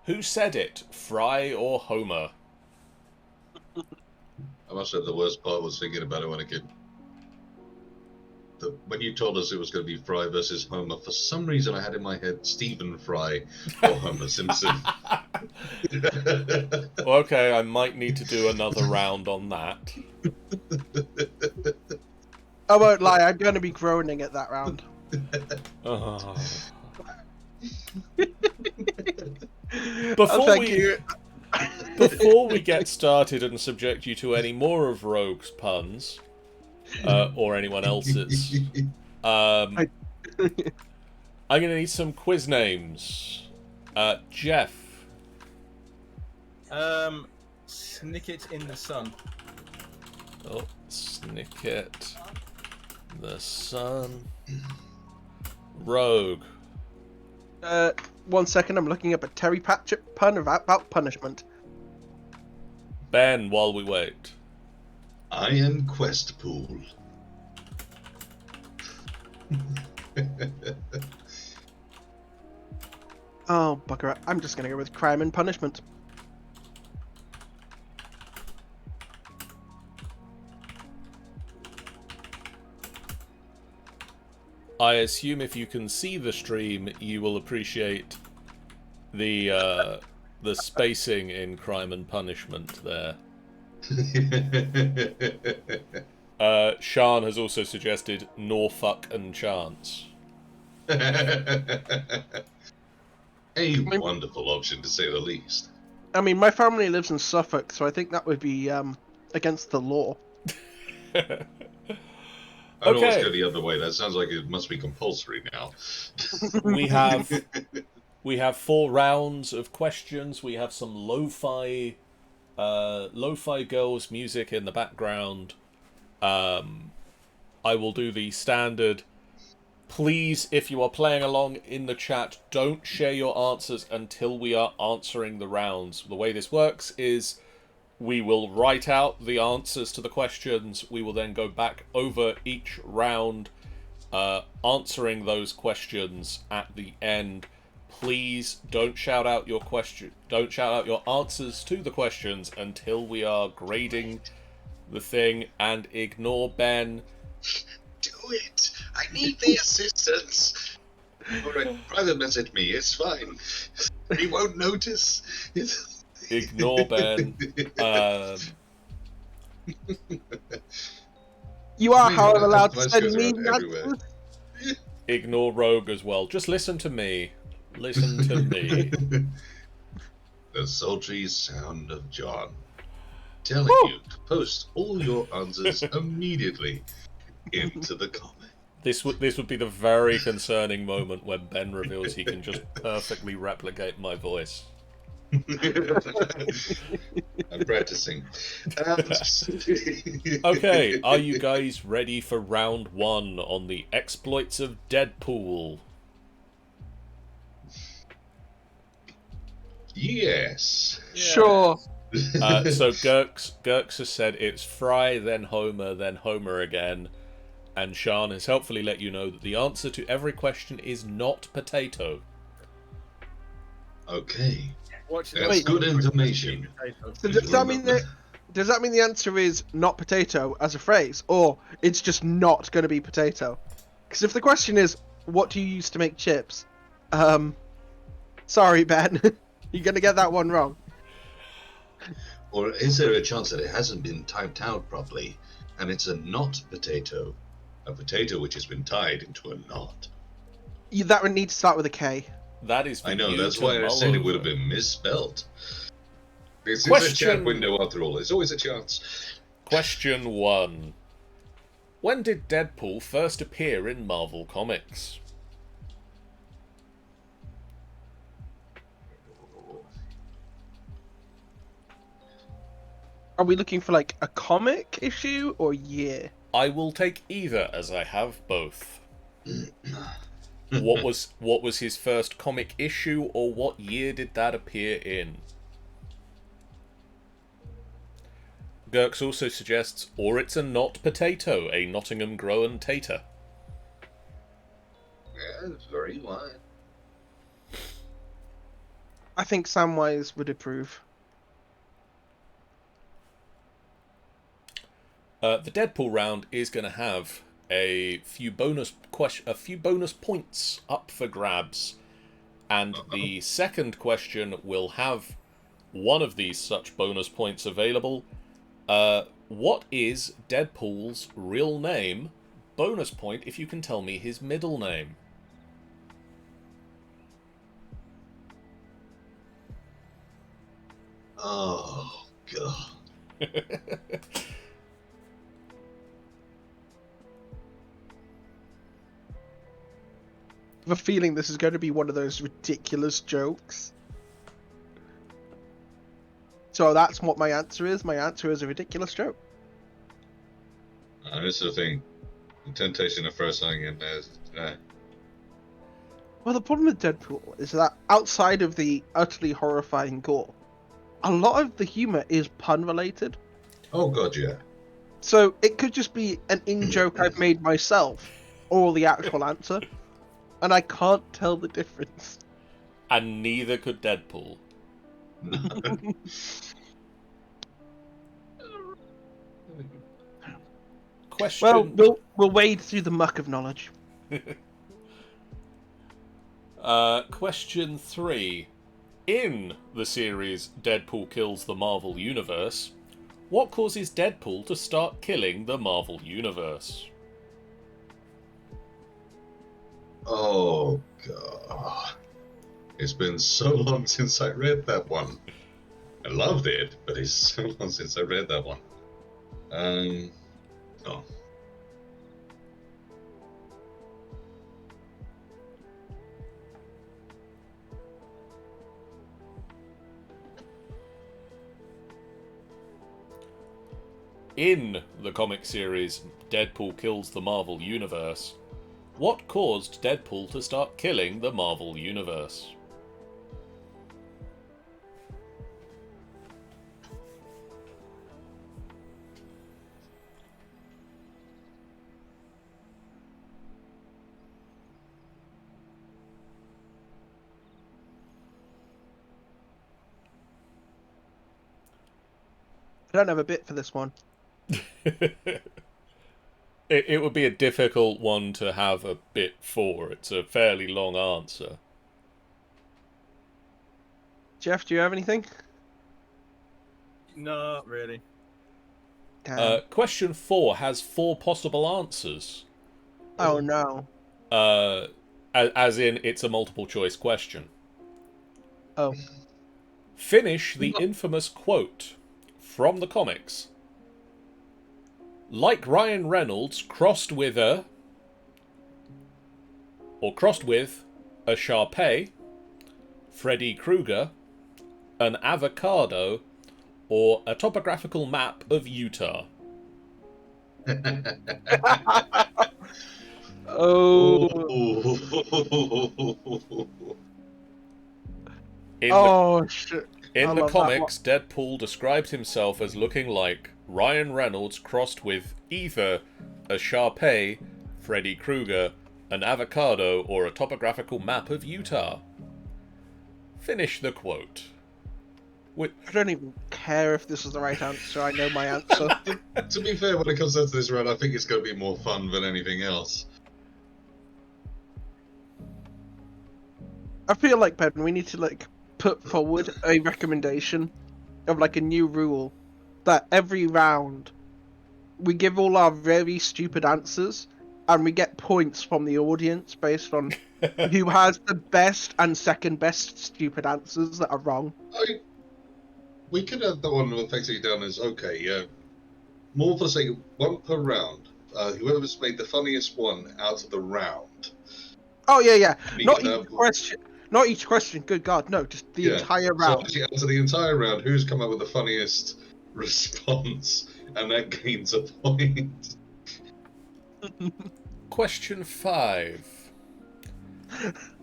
Who said it, Fry or Homer? I must say the worst part was thinking about it when a kid. When you told us it was going to be Fry versus Homer, for some reason I had in my head Stephen Fry or Homer Simpson. Okay, I might need to do another round on that. I won't lie, I'm going to be groaning at that round. Before we get started and subject you to any more of Rogue's puns, or anyone else's, I'm going to need some quiz names. Jeff. Snicket in the sun. Oh, Snicket. The sun. Rogue. 1 second, I'm looking up a Terry Pratchett pun about punishment. Ben, while we wait. I am Questpool. Oh, bugger it. I'm just going to go with crime and punishment. I assume if you can see the stream, you will appreciate the spacing in crime and punishment there. Sean has also suggested Norfolk and Chance. A wonderful option, to say the least. I mean, my family lives in Suffolk, so I think that would be against the law. I'd always go the other way. That sounds like it must be compulsory now. We have 4 rounds of questions. We have some lo-fi girls music in the background. I will do the standard. Please, if you are playing along in the chat, don't share your answers until we are answering the rounds. The way this works is we will write out the answers to the questions. We will then go back over each round, answering those questions at the end. Please don't shout out your answers to the questions until we are grading the thing, and ignore Ben. Do it! I need the assistance! Alright, private message me, it's fine. He won't notice. Ignore Ben. You are, however, allowed to send me everywhere. Ignore Rogue as well. Just listen to me. Listen to me. The sultry sound of John telling you to post all your answers immediately into the comment. This would be the very concerning moment when Ben reveals he can just perfectly replicate my voice. I'm practicing. Okay, are you guys ready for round 1 on the exploits of Deadpool? Yes. Sure. So Gurks has said it's Fry, then Homer again, and Sean has helpfully let you know that the answer to every question is not potato. Okay. That's good information. So does that mean the answer is not potato as a phrase, or it's just not going to be potato? Because if the question is, what do you use to make chips? Sorry, Ben. You're going to get that one wrong. Or is there a chance that it hasn't been typed out properly, and it's a not potato? A potato which has been tied into a knot. That would need to start with a K. That is I know, that's why I said it would have been misspelled. This is a chat window after all. There's always a chance. Question 1. When did Deadpool first appear in Marvel Comics? Are we looking for like a comic issue or year? I will take either, as I have both. What was his first comic issue, or what year did that appear in? Gurks also suggests, or it's a not potato, a Nottingham grown tater. Yeah, it's very wide. I think Samwise would approve. The Deadpool round is going to have a few bonus points up for grabs, and the second question will have one of these such bonus points available. What is Deadpool's real name? Bonus point if you can tell me his middle name. Oh, God. I have a feeling this is going to be one of those ridiculous jokes. So that's what my answer is. My answer is a ridiculous joke. This is the thing. The temptation of first something in there is... Well, the problem with Deadpool is that outside of the utterly horrifying gore, a lot of the humor is pun related. Oh, God, yeah. So it could just be an in-joke I've made myself, or the actual answer, and I can't tell the difference. And neither could Deadpool. Question. Well, we'll wade through the muck of knowledge. Question 3. In the series Deadpool Kills the Marvel Universe, what causes Deadpool to start killing the Marvel Universe? Oh, God. It's been so long since I read that one. I loved it, but it's so long since I read that one. Oh. In the comic series Deadpool Kills the Marvel Universe, what caused Deadpool to start killing the Marvel Universe? I don't have a bit for this one. It would be a difficult one to have a bit for. It's a fairly long answer. Jeff, do you have anything? Not really. Question 4 has 4 possible answers. Oh no. As in, it's a multiple choice question. Oh. Finish the infamous quote from the comics. Like Ryan Reynolds crossed with a Shar-Pei, Freddy Krueger, an avocado, or a topographical map of Utah. Shit. In the comics, Deadpool described himself as looking like Ryan Reynolds crossed with either a Shar-Pei, Freddy Krueger, an avocado, or a topographical map of Utah. Finish the quote. I don't even care if this is the right answer. I know my answer. To be fair, when it comes down to this round, I think it's going to be more fun than anything else. I feel like, Ben, we need to put forward a recommendation of a new rule that every round we give all our very stupid answers and we get points from the audience based on who has the best and second best stupid answers that are wrong. We could have the one effectively done as, more for say one per round. Whoever's made the funniest one out of the round. Oh, yeah. Not each question. Not each question, good God, no, just the entire round. So actually, out of the entire round, who's come up with the funniest response, and that gains a point. Question 5.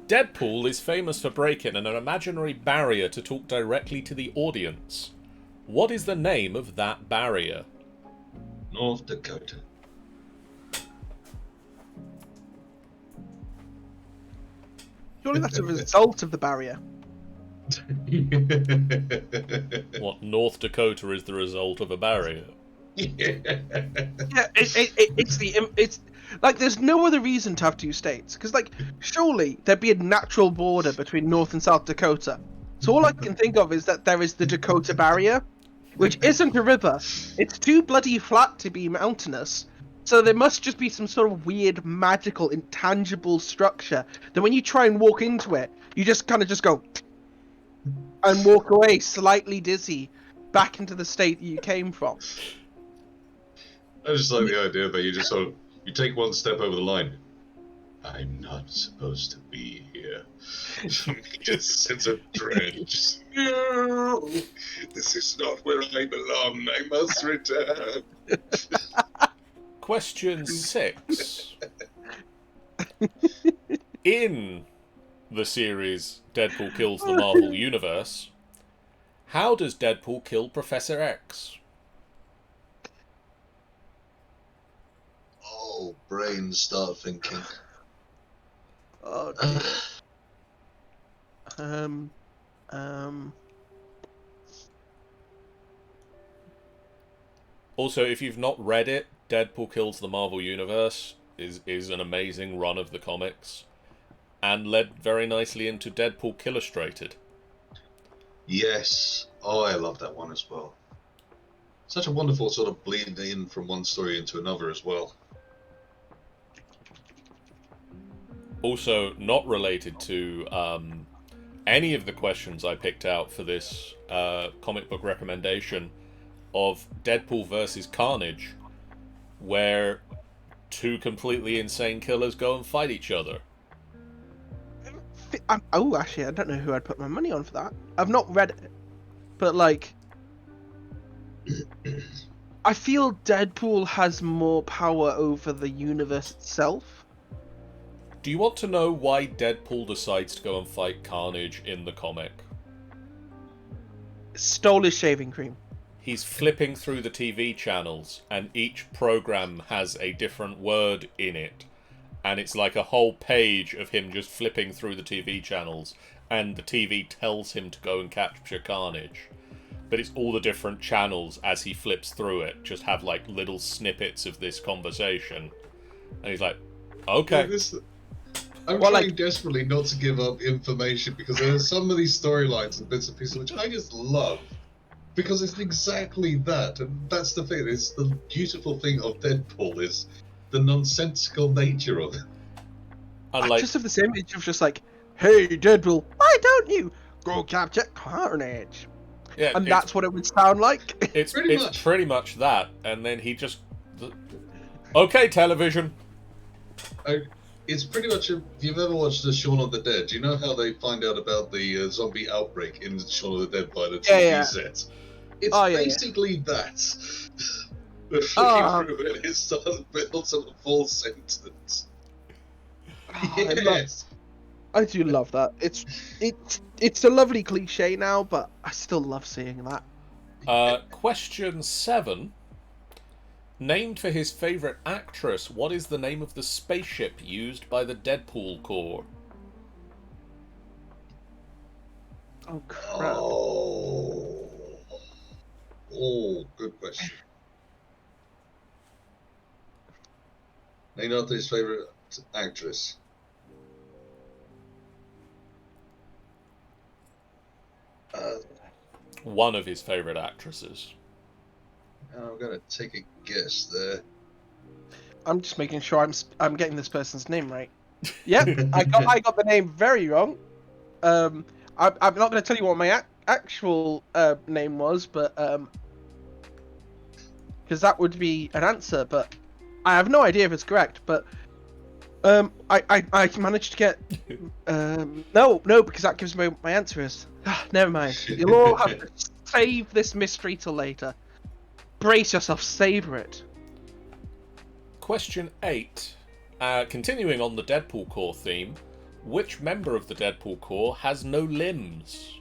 Deadpool is famous for breaking an imaginary barrier to talk directly to the audience. What is the name of that barrier? North Dakota. Surely that's a result of the barrier. What, North Dakota is the result of a barrier? Yeah, it's like there's no other reason to have two states because like surely there'd be a natural border between North and South Dakota. So all I can think of is that there is the Dakota Barrier, which isn't a river. It's too bloody flat to be mountainous. So there must just be some sort of weird, magical, intangible structure that when you try and walk into it, you just kind of just go and walk away slightly dizzy back into the state that you came from. I just like the idea that you just sort of you take one step over the line. I'm not supposed to be here. Just sense of dread. Just, no, this is not where I belong. I must return. Question 6. In the series Deadpool Kills the Marvel Universe, how does Deadpool kill Professor X? Oh, brains start thinking. Oh dear. Also, if you've not read it, Deadpool Kills the Marvel Universe is an amazing run of the comics, and led very nicely into Deadpool Illustrated. Yes. Oh, I love that one as well. Such a wonderful sort of bleed in from one story into another as well. Also, not related to any of the questions I picked out for this comic book recommendation of Deadpool versus Carnage, where two completely insane killers go and fight each other. Actually, I don't know who I'd put my money on for that. I've not read it, but like, I feel Deadpool has more power over the universe itself. Do you want to know why Deadpool decides to go and fight Carnage in the comic? Stole his shaving cream. He's flipping through the TV channels, and each program has a different word in it. And it's like a whole page of him just flipping through the TV channels, and the TV tells him to go and capture Carnage. But it's all the different channels as he flips through it, just have like little snippets of this conversation. And he's like, okay. I'm trying desperately not to give up information because there are some of these storylines and bits and pieces which I just love. Because it's exactly that, and that's the thing. It's the beautiful thing of Deadpool is the nonsensical nature of it. I just have this image of just like, hey Deadpool, why don't you go capture Carnage? Yeah, and that's what it would sound like. It's pretty much that, and then he just, okay, television. It's pretty much, if you've ever watched the Shaun of the Dead, you know how they find out about the zombie outbreak in Shaun of the Dead by the TV set? It's basically that. Flicking through it, it starts builds up a full sentence. Yes. I do love that. It's a lovely cliche now, but I still love seeing that. Question 7. Named for his favourite actress, what is the name of the spaceship used by the Deadpool Corps? Oh, crap. Oh, good question. Named after his favourite actress. One of his favourite actresses. I'm gonna take a guess there. I'm just making sure I'm getting this person's name right. Yep, I got the name very wrong. I'm not going to tell you what my actual name was, but because that would be an answer. But I have no idea if it's correct. But I managed to get no, because that gives me what my answer is. Never mind. You'll all have to save this mystery till later. Brace yourself, savor it. Question 8. Continuing on the Deadpool Corps theme, which member of the Deadpool Corps has no limbs?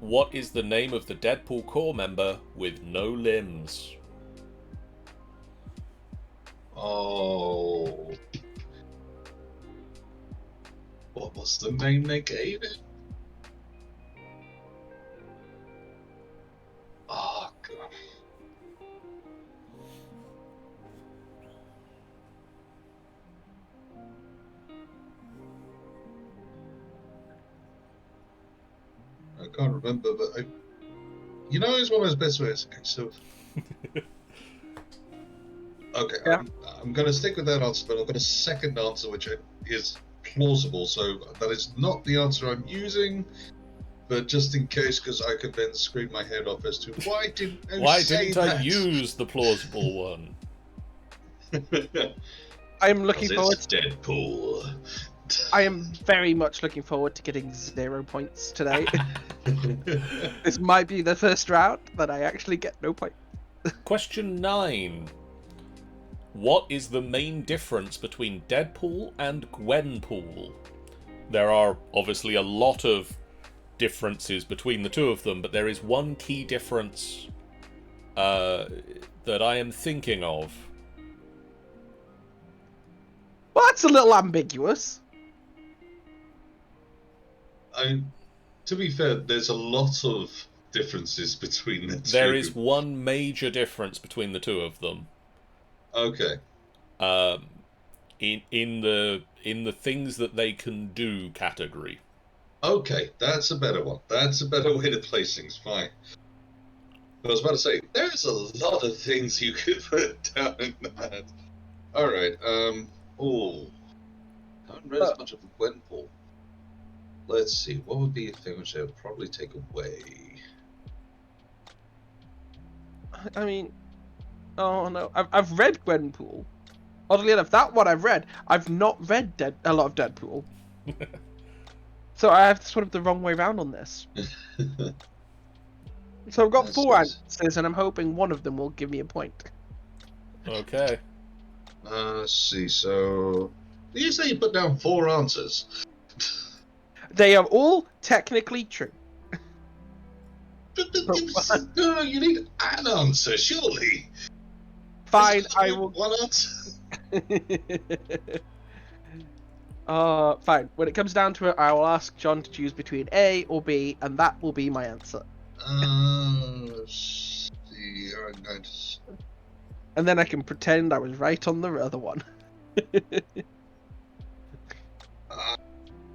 What is the name of the Deadpool Corps member with no limbs? Oh. What the name they gave it. Oh, God. I can't remember, but you know, it's one of those best ways. Okay, so. Okay, Yeah. I'm going to stick with that answer, but I've got a second answer which is plausible. So that is not the answer I'm using, but just in case, because I could then scream my head off as to why didn't I use the plausible one? I'm looking forward. It's Deadpool. I am very much looking forward to getting 0 points today. This might be the first round that I actually get no point. Question 9. What is the main difference between Deadpool and Gwenpool? There are obviously a lot of differences between the two of them, but there is one key difference that I am thinking of. Well, that's a little ambiguous. To be fair, there's a lot of differences between the two. There is one major difference between the two of them. Okay. In the things that they can do category. Okay, that's a better one. That's a better way to place things. Fine. I was about to say, there's a lot of things you could put down in that. Alright, I haven't read as much of Gwenpool. Let's see, what would be a thing which I would probably take away? I mean, oh no, I've read Gwenpool. Oddly enough, that one I've read. I've not read a lot of Deadpool. So I have sort of the wrong way round on this. So I've got That's 4 nice. answers, and I'm hoping one of them will give me a point. Okay. Let's see, so... You say you put down 4 answers. They are all technically true. No, you need an answer, surely. Fine, Just I will. One answer. Fine. When it comes down to it, I will ask John to choose between A or B, and that will be my answer. Let's see, I'm going to... And then I can pretend I was right on the other one.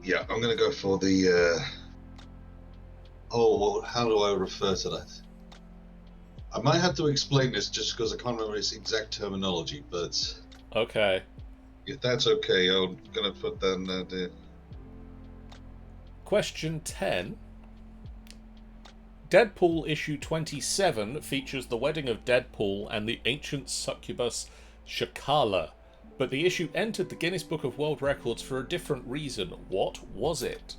Yeah, I'm going to go for the... well, how do I refer to that? I might have to explain this just because I can't remember its exact terminology, but Okay. if that's okay, I'm going to put down the... Question 10. Deadpool issue 27 features the wedding of Deadpool and the ancient succubus Shakala, but the issue entered the Guinness Book of World Records for a different reason. What was it?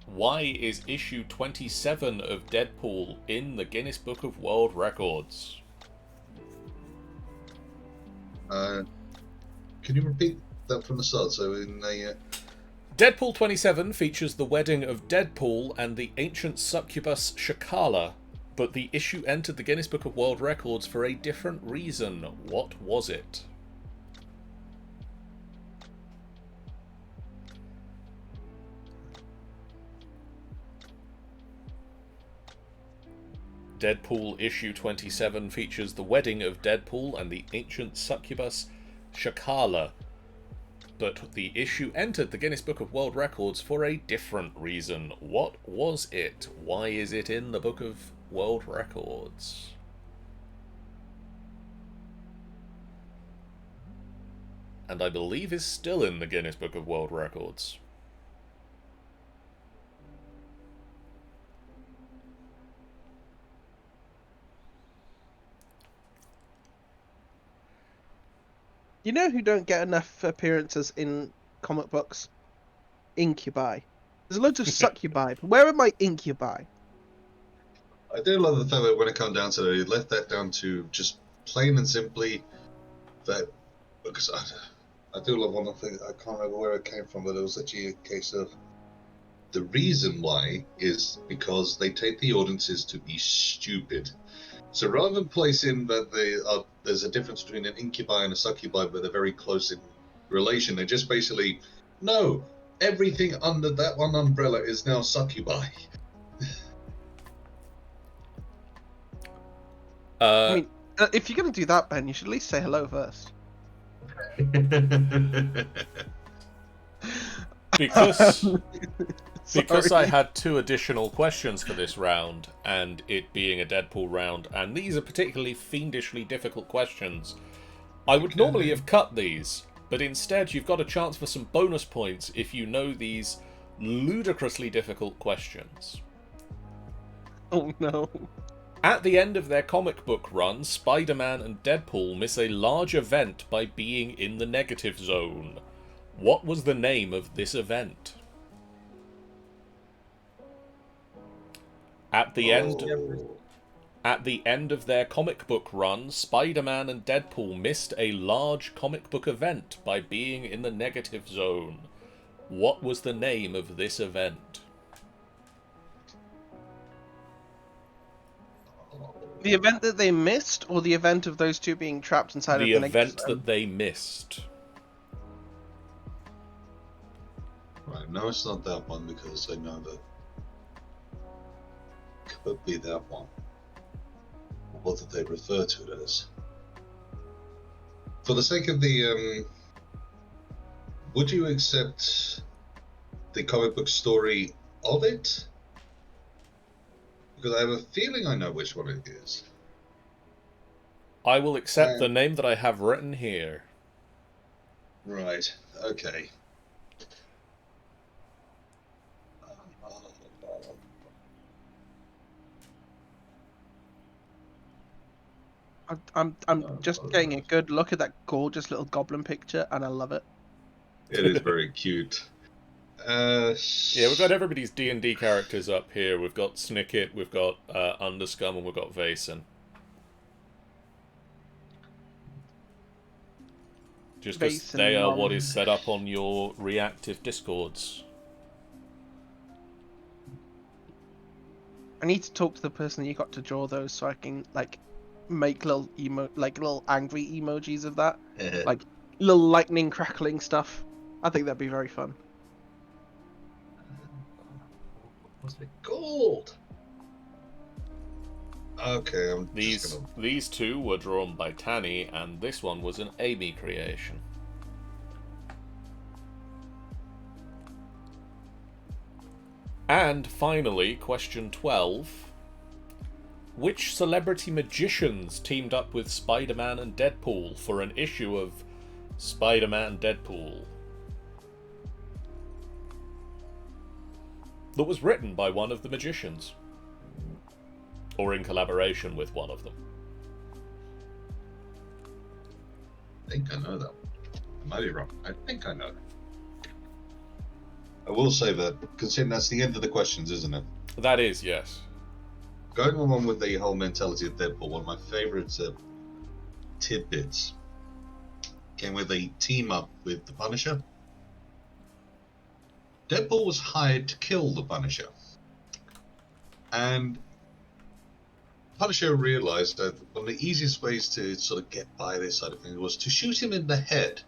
Why is issue 27 of Deadpool in the Guinness Book of World Records? Can you repeat that from the start? So in the... Deadpool 27 features the wedding of Deadpool and the ancient succubus Shakala, but the issue entered the Guinness Book of World Records for a different reason. What was it? Deadpool issue 27 features the wedding of Deadpool and the ancient succubus Shakala, but the issue entered the Guinness Book of World Records for a different reason. What was it? Why is it in the Book of World Records? And I believe is still in the Guinness Book of World Records. You know who don't get enough appearances in comic books? Incubi. There's loads of succubi, but where are my incubi? I do love the fact that when it comes down to it, he left that down to just plain and simply that, because I do love one of the things, I can't remember where it came from, but it was actually a case of the reason why is because they take the audiences to be stupid. So rather than placing that there's a difference between an incubi and a succubi, but they're very close in relation, they just basically No, everything under that one umbrella is now succubi. I mean, if you're gonna do that, Ben, you should at least say hello first. Because I Sorry. had 2 additional questions for this round, and it being a Deadpool round, and these are particularly fiendishly difficult questions, I would normally have cut these, but instead you've got a chance for some bonus points if you know these ludicrously difficult questions. Oh no. At the end of their comic book run, Spider-Man and Deadpool miss a large event by being in the negative zone. What was the name of this event? At the end of their comic book run, Spider-Man and Deadpool missed a large comic book event by being in the negative zone. What was the name of this event? The event that they missed, or the event of those two being trapped inside The of the event negative that they missed. Right, no, it's not that one because I know that could be that one. What did they refer to it as? For the sake of the, would you accept the comic book story of it? Because I have a feeling I know which one it is. I will accept the name that I have written here. Right, okay. I'm just getting a good look at that gorgeous little goblin picture, and I love it. It is very cute. Yeah, we've got everybody's D&D characters up here. We've got Snicket, we've got Underscum, and we've got Vason. Just because Vason, they are what is set up on your reactive discords. I need to talk to the person you got to draw those so I can like make little little angry emojis of that, like little lightning crackling stuff. I think that'd be very fun. What's it called? Okay, These two were drawn by Tanny, and this one was an Amy creation. And finally, question 12. Which celebrity magicians teamed up with Spider-Man and Deadpool for an issue of Spider-Man Deadpool that was written by one of the magicians? Or in collaboration with one of them. I think I know that one. I might be wrong. I think I know. I will say that, considering that's the end of the questions, isn't it? That is, yes. Going on with the whole mentality of Deadpool, one of my favourite tidbits came with a team up with the Punisher. Deadpool was hired to kill the Punisher. And Punisher realised that one of the easiest ways to sort of get by this side of things was to shoot him in the head,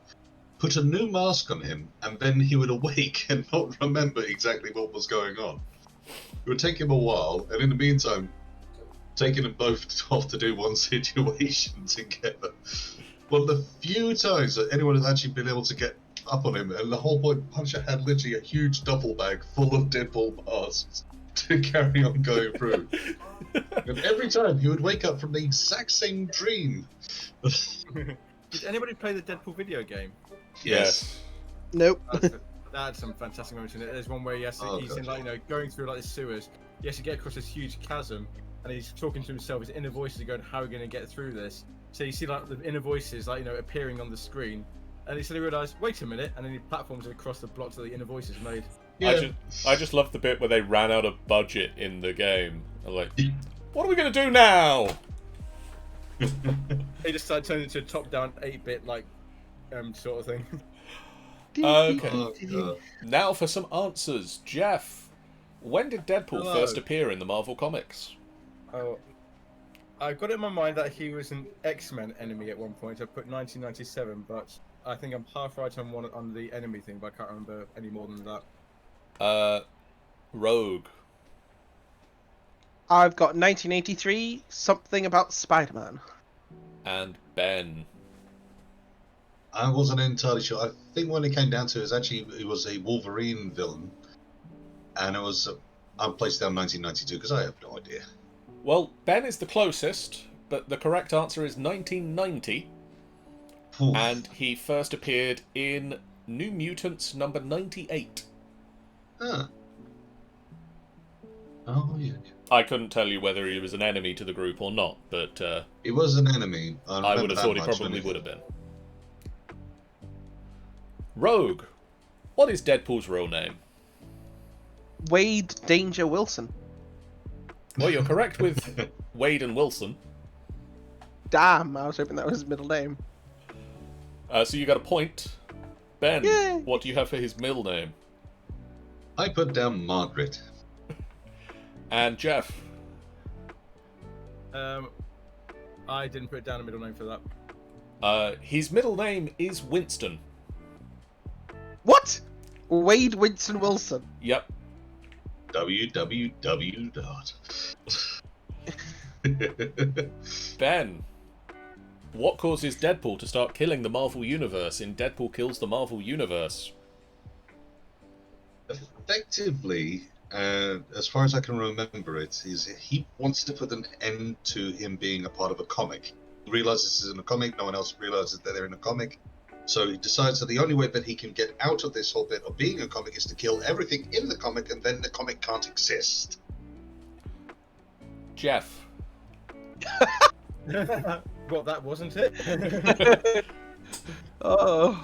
put a new mask on him, and then he would awake and not remember exactly what was going on. It would take him a while, and in the meantime, taking them both off to do one situation together. One of the few times that anyone has actually been able to get up on him, and the whole point, Punisher had literally a huge duffel bag full of Deadpool masks to carry on going through. And every time he would wake up from the exact same dream. Did anybody play the Deadpool video game? Yes. Nope. That had some fantastic moments in it. There's one where he's in going through like the sewers. He has to get across this huge chasm, and he's talking to himself. His inner voices are going, "How are we going to get through this?" So you see like the inner voices appearing on the screen, and he suddenly realised, "Wait a minute!" And then he platforms across the blocks that the inner voices made. Yeah. I just love the bit where they ran out of budget in the game. I'm like, what are we going to do now? They just started turning into a top-down 8-bit sort of thing. Okay. Oh, Now for some answers. Jeff, when did Deadpool Hello. first appear in the Marvel Comics? Oh, I've got it in my mind that he was an X-Men enemy at one point. I put 1997, but I think I'm half right on the enemy thing, but I can't remember any more than that. Rogue. I've got 1983, something about Spider-Man. And Ben. I wasn't entirely sure. I think when it came down to it, it was a Wolverine villain, and it was I placed down 1992 because I have no idea. Well, Ben is the closest, but the correct answer is 1990, Oof. and he first appeared in New Mutants number 98. Huh. Oh yeah. I couldn't tell you whether he was an enemy to the group or not, but It was an enemy. I would have thought he probably would have been. Rogue. What is Deadpool's real name? Wade Danger Wilson. Well, you're correct with Wade and Wilson. Damn, I was hoping that was his middle name. So you got a point. Ben, Yay. what do you have for his middle name? I put down Margaret. And Jeff. I didn't put down a middle name for that. His middle name is Winston. What? Wade Winston Wilson. Yep. www. Ben, what causes Deadpool to start killing the Marvel Universe in Deadpool Kills the Marvel Universe? Effectively, as far as I can remember it, is he wants to put an end to him being a part of a comic. He realizes this is in a comic, no one else realizes that they're in a comic. So he decides that the only way that he can get out of this whole bit of being a comic is to kill everything in the comic, and then the comic can't exist. Jeff. Well, that wasn't it. Oh.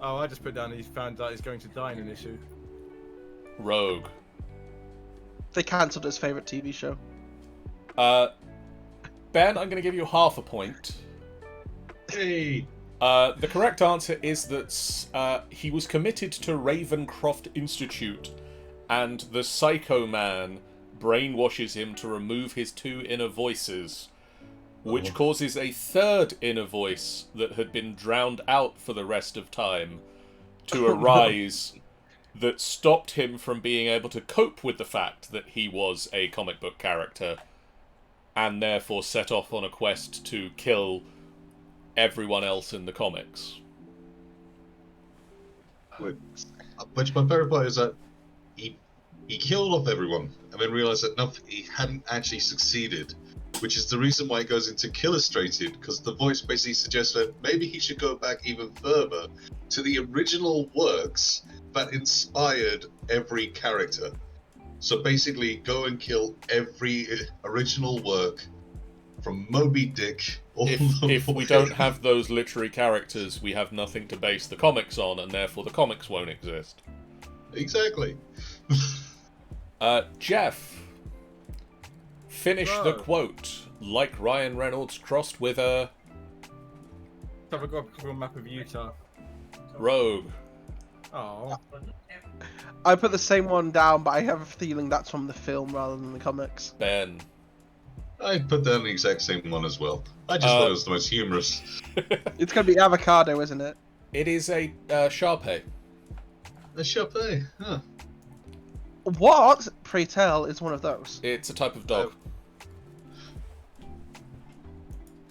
Oh, I just put down he's found out he's going to die in an issue. Rogue. They cancelled his favourite TV show. Ben, I'm going to give you half a point. Hey! The correct answer is that he was committed to Ravencroft Institute, and the Psycho Man brainwashes him to remove his two inner voices, which causes a third inner voice that had been drowned out for the rest of time to arise that stopped him from being able to cope with the fact that he was a comic book character, and therefore set off on a quest to kill everyone else in the comics. Which my favorite part is that he killed off everyone and then realized that no, he hadn't actually succeeded, which is the reason why he goes into Killustrated, because the voice basically suggests that maybe he should go back even further to the original works that inspired every character. So basically go and kill every original work from Moby Dick all the If we way- don't have those literary characters, we have nothing to base the comics on, and therefore the comics won't exist. Exactly. Jeff, finish the quote. Like Ryan Reynolds crossed with a Have I got a Google map of Utah? rogue. Oh, I put the same one down, but I have a feeling that's from the film rather than the comics. Ben. I put down the exact same one as well. I just thought it was the most humorous. It's gonna be avocado, isn't it? It is a Sharpei. A Chopin, huh? What, pray tell, is one of those? It's a type of dog.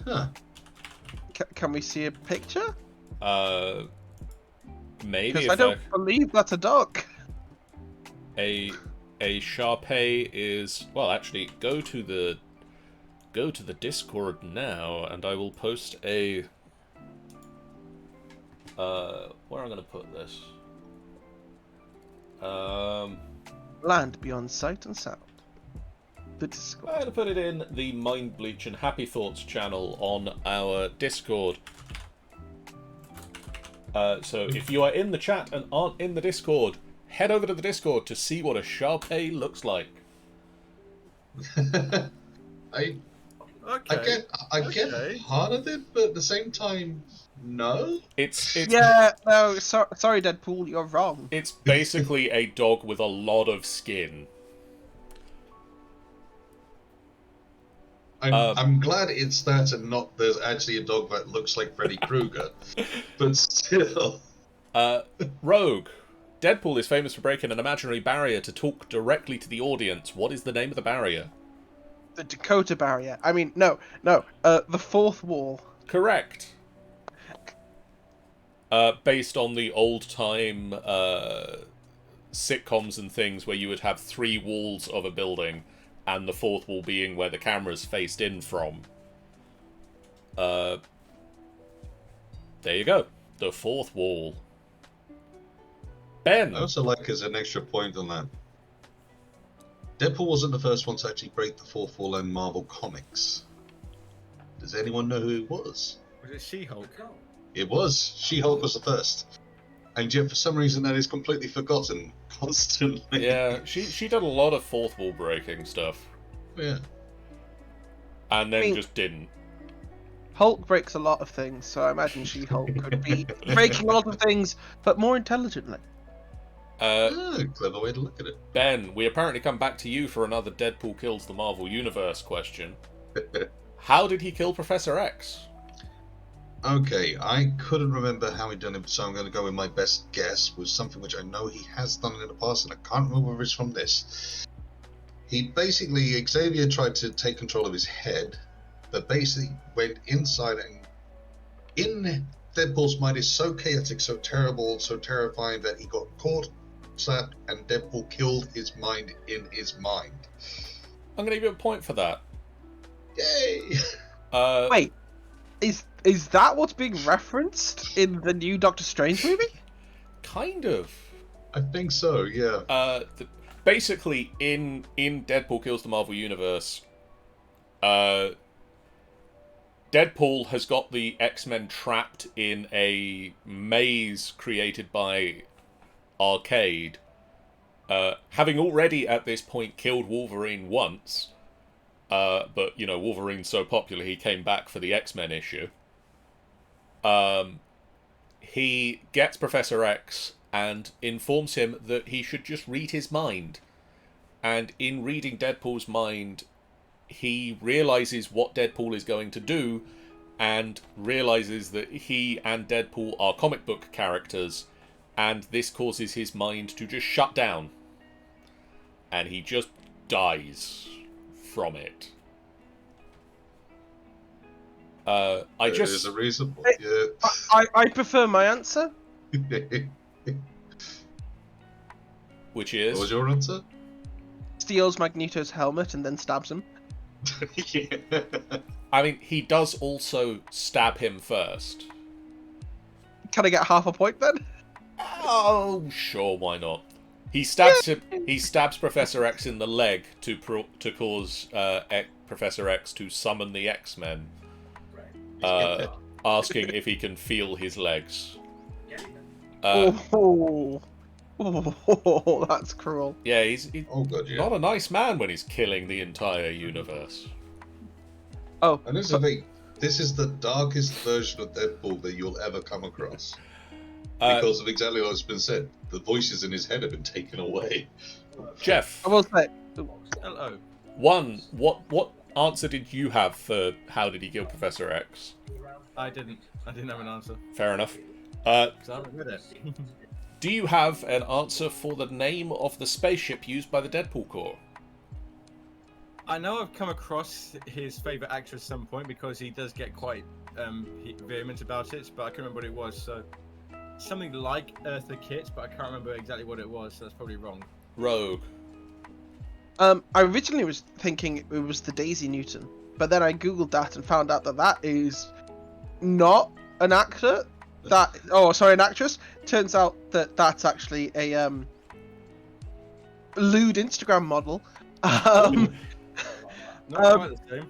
Huh. Can we see a picture? Maybe Because if I don't believe that's a dog. a Sharpei is, well, actually go to the Discord now, and I will post a where am I going to put this? Land beyond sight and sound. The Discord. I'm going to put it in the Mind Bleach and Happy Thoughts channel on our Discord. So if you are in the chat and aren't in the Discord, head over to the Discord to see what a Sharpei looks like. I okay. get part of it, but at the same time, no. It's Yeah, no, sorry Deadpool, you're wrong. It's basically a dog with a lot of skin. I'm glad it's that and not there's actually a dog that looks like Freddy Krueger, but still. Rogue. Deadpool is famous for breaking an imaginary barrier to talk directly to the audience. What is the name of the barrier? The Dakota barrier. I mean, no. The fourth wall. Correct. Based on the old-time sitcoms and things where you would have 3 walls of a building, and the 4th wall being where the camera's faced in from. There you go. The 4th wall. Ben! I also like as an extra point on that. Deadpool wasn't the first one to actually break the 4th wall in Marvel Comics. Does anyone know who it was? Was it She-Hulk? It was. She-Hulk was the first. And yet, for some reason, that is completely forgotten constantly. Yeah, she did a lot of 4th wall breaking stuff. Yeah. And then I mean, just didn't. Hulk breaks a lot of things, so I imagine She-Hulk could be breaking a lot of things, but more intelligently. Clever way to look at it. Ben, we apparently come back to you for another Deadpool kills the Marvel Universe question. How did he kill Professor X? Okay, I couldn't remember how he'd done it, so I'm going to go with my best guess, was something which I know he has done in the past, and I can't remember whether it's from this. He basically, Xavier tried to take control of his head, but basically went inside, and in Deadpool's mind is so chaotic, so terrible, so terrifying that he got caught, slapped, and Deadpool killed his mind in his mind. I'm going to give you a point for that. Yay! Wait, is that what's being referenced in the new Doctor Strange movie? Kind of. I think so, yeah. Basically, in Deadpool Kills the Marvel Universe, Deadpool has got the X-Men trapped in a maze created by Arcade, having already at this point killed Wolverine once, but, you know, Wolverine's so popular he came back for the X-Men issue. He gets Professor X and informs him that he should just read his mind. And in reading Deadpool's mind, he realizes what Deadpool is going to do, and realizes that he and Deadpool are comic book characters, and this causes his mind to just shut down. And he just dies from it. There's a reason. Yeah. I prefer my answer. Which is... What was your answer? Steals Magneto's helmet and then stabs him. Yeah. I mean, he does also stab him first. Can I get half a point then? Oh, sure, why not? He stabs him. He stabs Professor X in the leg to cause Professor X to summon the X-Men, asking if he can feel his legs. Oh, that's cruel. Yeah, he's Oh god, yeah. not a nice man when he's killing the entire universe. Oh, And this is the thing. This is the darkest version of Deadpool that you'll ever come across. Because of exactly what's been said. The voices in his head have been taken away. Jeff, I will say, Hello. what answer did you have for how did he kill Professor X? I didn't have an answer. Fair enough. Because I haven't read it. Do you have an answer for the name of the spaceship used by the Deadpool Corps? I know I've come across his favourite actor at some point because he does get quite vehement about it, but I can't remember what it was. So something like Eartha Kitt, but I can't remember exactly what it was, so that's probably wrong. Rogue. I originally was thinking it was the Daisy Newton, but then I googled that and found out that that is not an actor. An actress. Turns out that that's actually a lewd Instagram model. Not quite the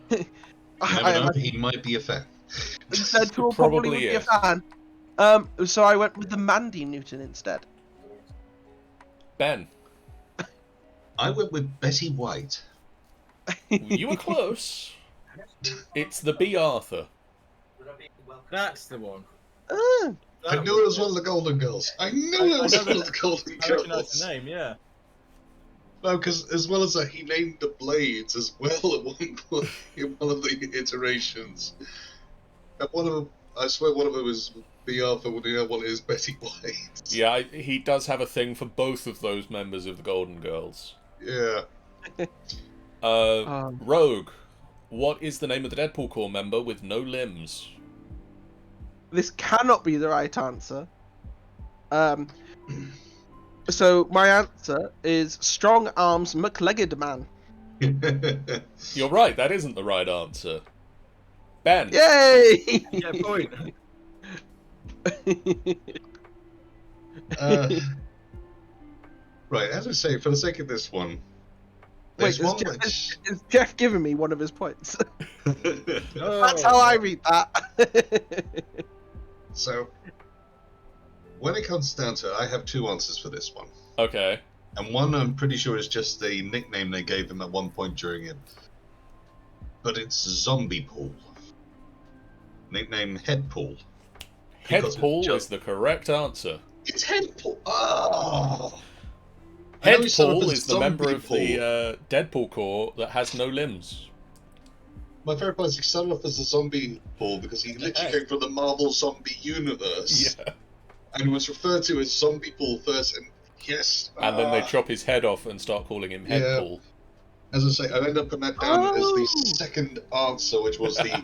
same. He might be a fan. Deadpool Probably probably would be a is. fan. So I went with the Mandy Newton instead. Ben. I went with Betty White. You were close. It's the B. Arthur. That's the one. Ah, I knew it was one of the Golden Girls. I knew it was one of the Golden I recognise Girls. the name, yeah. No, because as well as that, he named the blades as well at one point in one of the iterations. And one of them, I swear, one of them was B. Arthur, and the other one is Betty White. Yeah, he does have a thing for both of those members of the Golden Girls. Yeah. Rogue, what is the name of the Deadpool Corps member with no limbs? This cannot be the right answer. So my answer is Strong Arms McLegged Man. You're right, that isn't the right answer. Ben. Yay! Yeah, point. Right, as I say, for the sake of this one, Wait, there's one which... is Jeff giving me one of his points? Oh. That's how I read that. So, when it comes down to it, I have two answers for this one. Okay. And one I'm pretty sure is just the nickname they gave him at one point during it. But it's Zombie Pool. Nickname Headpool. Headpool is the correct answer. It's Headpool! Oh! I know he started off Headpool as is the member Zombie of Pool. the Deadpool Corps that has no limbs. My favourite part is he started off as a zombie pool because he literally came from the Marvel zombie universe. Yeah. And was referred to as Zombie Pool first, and yes. And then they chop his head off and start calling him Yeah. Headpool. As I say, I ended up putting that down as the second answer, which was the...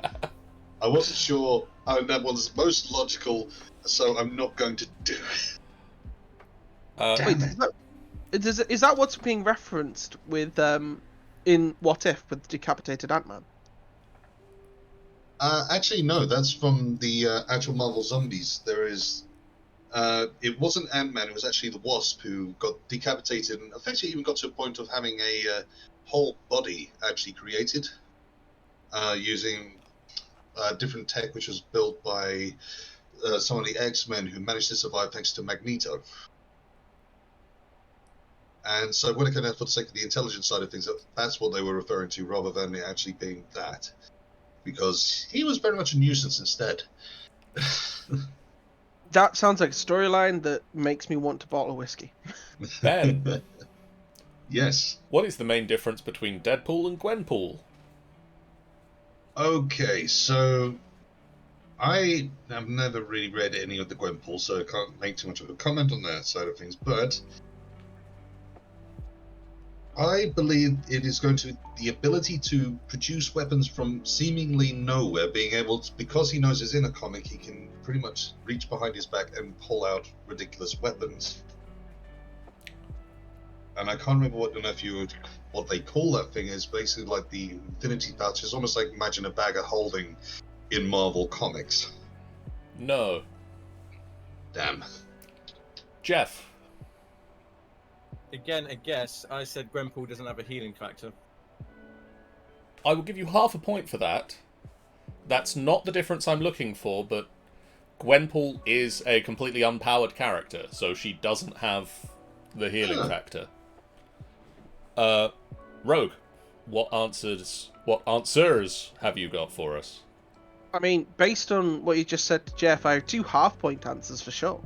I wasn't sure that was most logical, so I'm not going to do it. Wait, is that what's being referenced with in What If with decapitated Ant-Man? Actually, no, that's from the actual Marvel Zombies. There is... it wasn't Ant-Man, it was actually the Wasp who got decapitated and effectively even got to a point of having a whole body actually created using different tech which was built by some of the X-Men who managed to survive thanks to Magneto. And so when it came out for the sake of the intelligence side of things, that's what they were referring to rather than it actually being that. Because he was very much a nuisance instead. That sounds like a storyline that makes me want to bottle whiskey. Ben, Yes. what is the main difference between Deadpool and Gwenpool? Okay, so I have never really read any of the Gwenpool, so I can't make too much of a comment on that side of things, but I believe it is going to be the ability to produce weapons from seemingly nowhere, being able to, because he knows it's in a comic, he can pretty much reach behind his back and pull out ridiculous weapons. And I can't remember what they call that thing. Is basically like the Infinity Pouch. It's almost like imagine a bag of holding in Marvel Comics. No. Damn. Jeff. Again, a guess. I said Gwenpool doesn't have a healing factor. I will give you half a point for that. That's not the difference I'm looking for, but Gwenpool is a completely unpowered character, so she doesn't have the healing factor. Rogue, what answers have you got for us? I mean, based on what you just said to Jeff, I have 2 half-point answers for sure.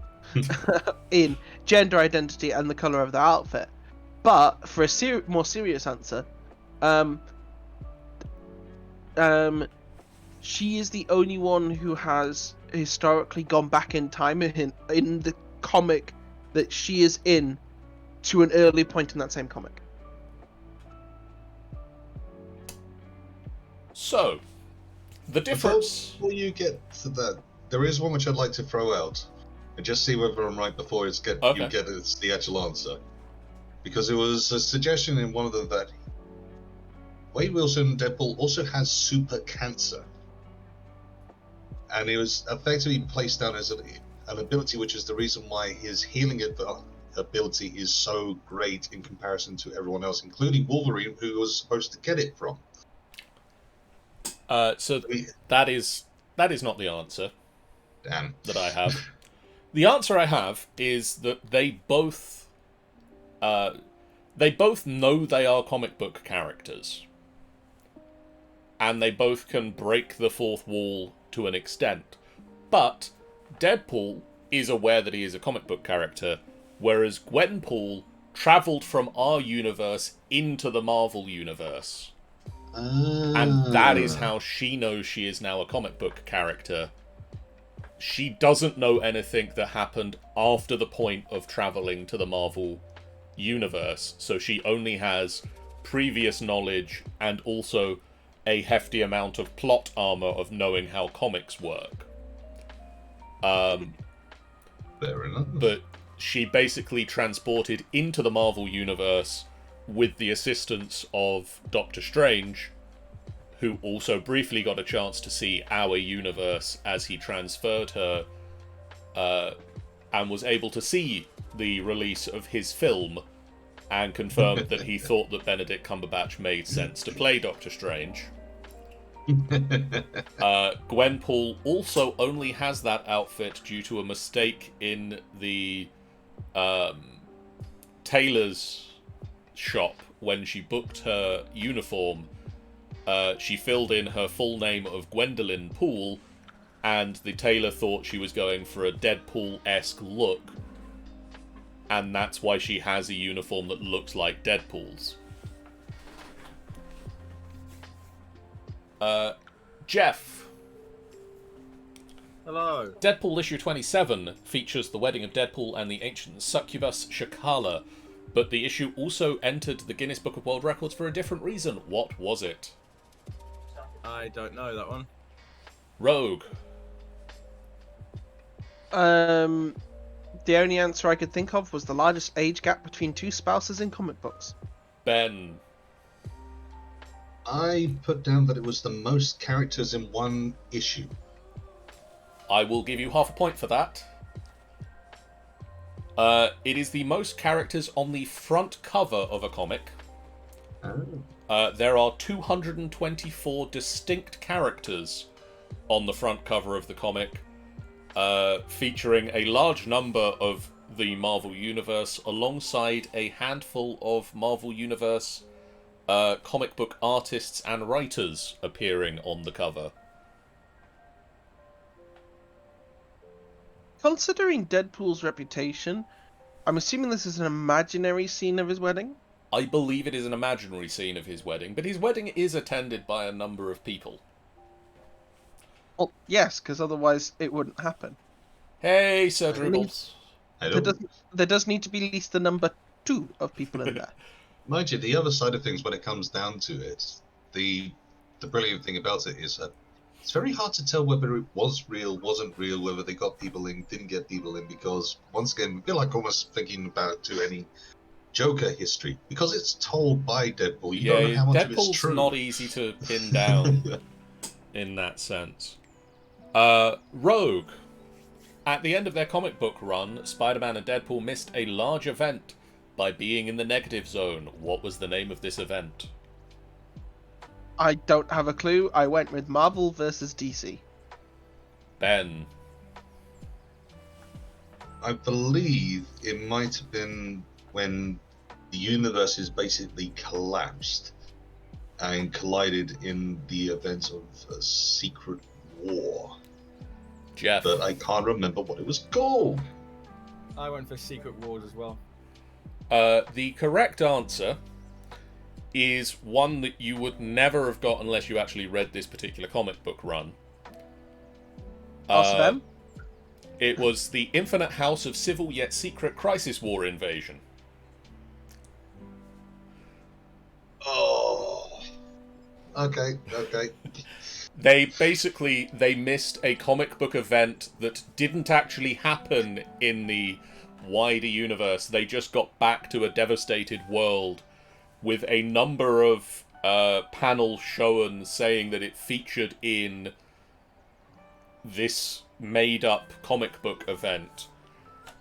In gender identity and the colour of their outfit. But for a more serious answer, she is the only one who has historically gone back in time in the comic that she is in to an early point in that same comic. So, the difference... Before you get to that, there is one which I'd like to throw out. And just see whether I'm right before it's the actual answer. Because it was a suggestion in one of them that Wade Wilson, Deadpool, also has super cancer. And it was effectively placed down as an ability, which is the reason why his healing ability is so great in comparison to everyone else, including Wolverine, who was supposed to get it from. So that is not the answer. Damn. That I have. The answer I have is that they both know they are comic book characters. And they both can break the fourth wall to an extent. But Deadpool is aware that he is a comic book character, whereas Gwenpool travelled from our universe into the Marvel universe. And that is how she knows she is now a comic book character. She doesn't know anything that happened after the point of travelling to the Marvel universe, so she only has previous knowledge and also a hefty amount of plot armor of knowing how comics work. Fair enough. But she basically transported into the Marvel universe with the assistance of Doctor Strange, who also briefly got a chance to see our universe as he transferred her, and was able to see the release of his film, and confirmed that he thought that Benedict Cumberbatch made sense to play Doctor Strange. Gwenpool also only has that outfit due to a mistake in the tailor's shop when she booked her uniform. She filled in her full name of Gwendolyn Poole, and the tailor thought she was going for a Deadpool-esque look, and that's why she has a uniform that looks like Deadpool's. Jeff. Hello. Deadpool issue 27 features the wedding of Deadpool and the ancient succubus Shakala, but the issue also entered the Guinness Book of World Records for a different reason. What was it? I don't know that one. Rogue. The only answer I could think of was the largest age gap between two spouses in comic books. Ben. I put down that it was the most characters in one issue. I will give you half a point for that. It is the most characters on the front cover of a comic. Oh. There are 224 distinct characters on the front cover of the comic, featuring a large number of the Marvel Universe, alongside a handful of Marvel Universe comic book artists and writers appearing on the cover. Considering Deadpool's reputation, I'm assuming this is an imaginary scene of his wedding? I believe it is an imaginary scene of his wedding, but his wedding is attended by a number of people. Well, yes, because otherwise it wouldn't happen. Hey, Sir Dribbles. There does need to be at least the number 2 of people in there. Mind you, the other side of things, when it comes down to it, the brilliant thing about it is that it's very hard to tell whether it was real, wasn't real, whether they got people in, didn't get people in, because, once again, we feel like almost thinking about to any Joker history, because it's told by Deadpool. You don't know how much of it's true. Deadpool's not easy to pin down in that sense. Rogue. At the end of their comic book run, Spider-Man and Deadpool missed a large event by being in the negative zone. What was the name of this event? I don't have a clue. I went with Marvel versus DC. Ben. I believe it might have been when the universes basically collapsed and collided in the event of a secret war. Jeff. But I can't remember what it was called. I went for Secret Wars as well. The correct answer is one that you would never have got unless you actually read this particular comic book run. Also them? It was the Infinite House of Civil Yet Secret Crisis War Invasion. Oh. Okay. They missed a comic book event that didn't actually happen in the wider universe. They just got back to a devastated world with a number of panels shown saying that it featured in this made-up comic book event.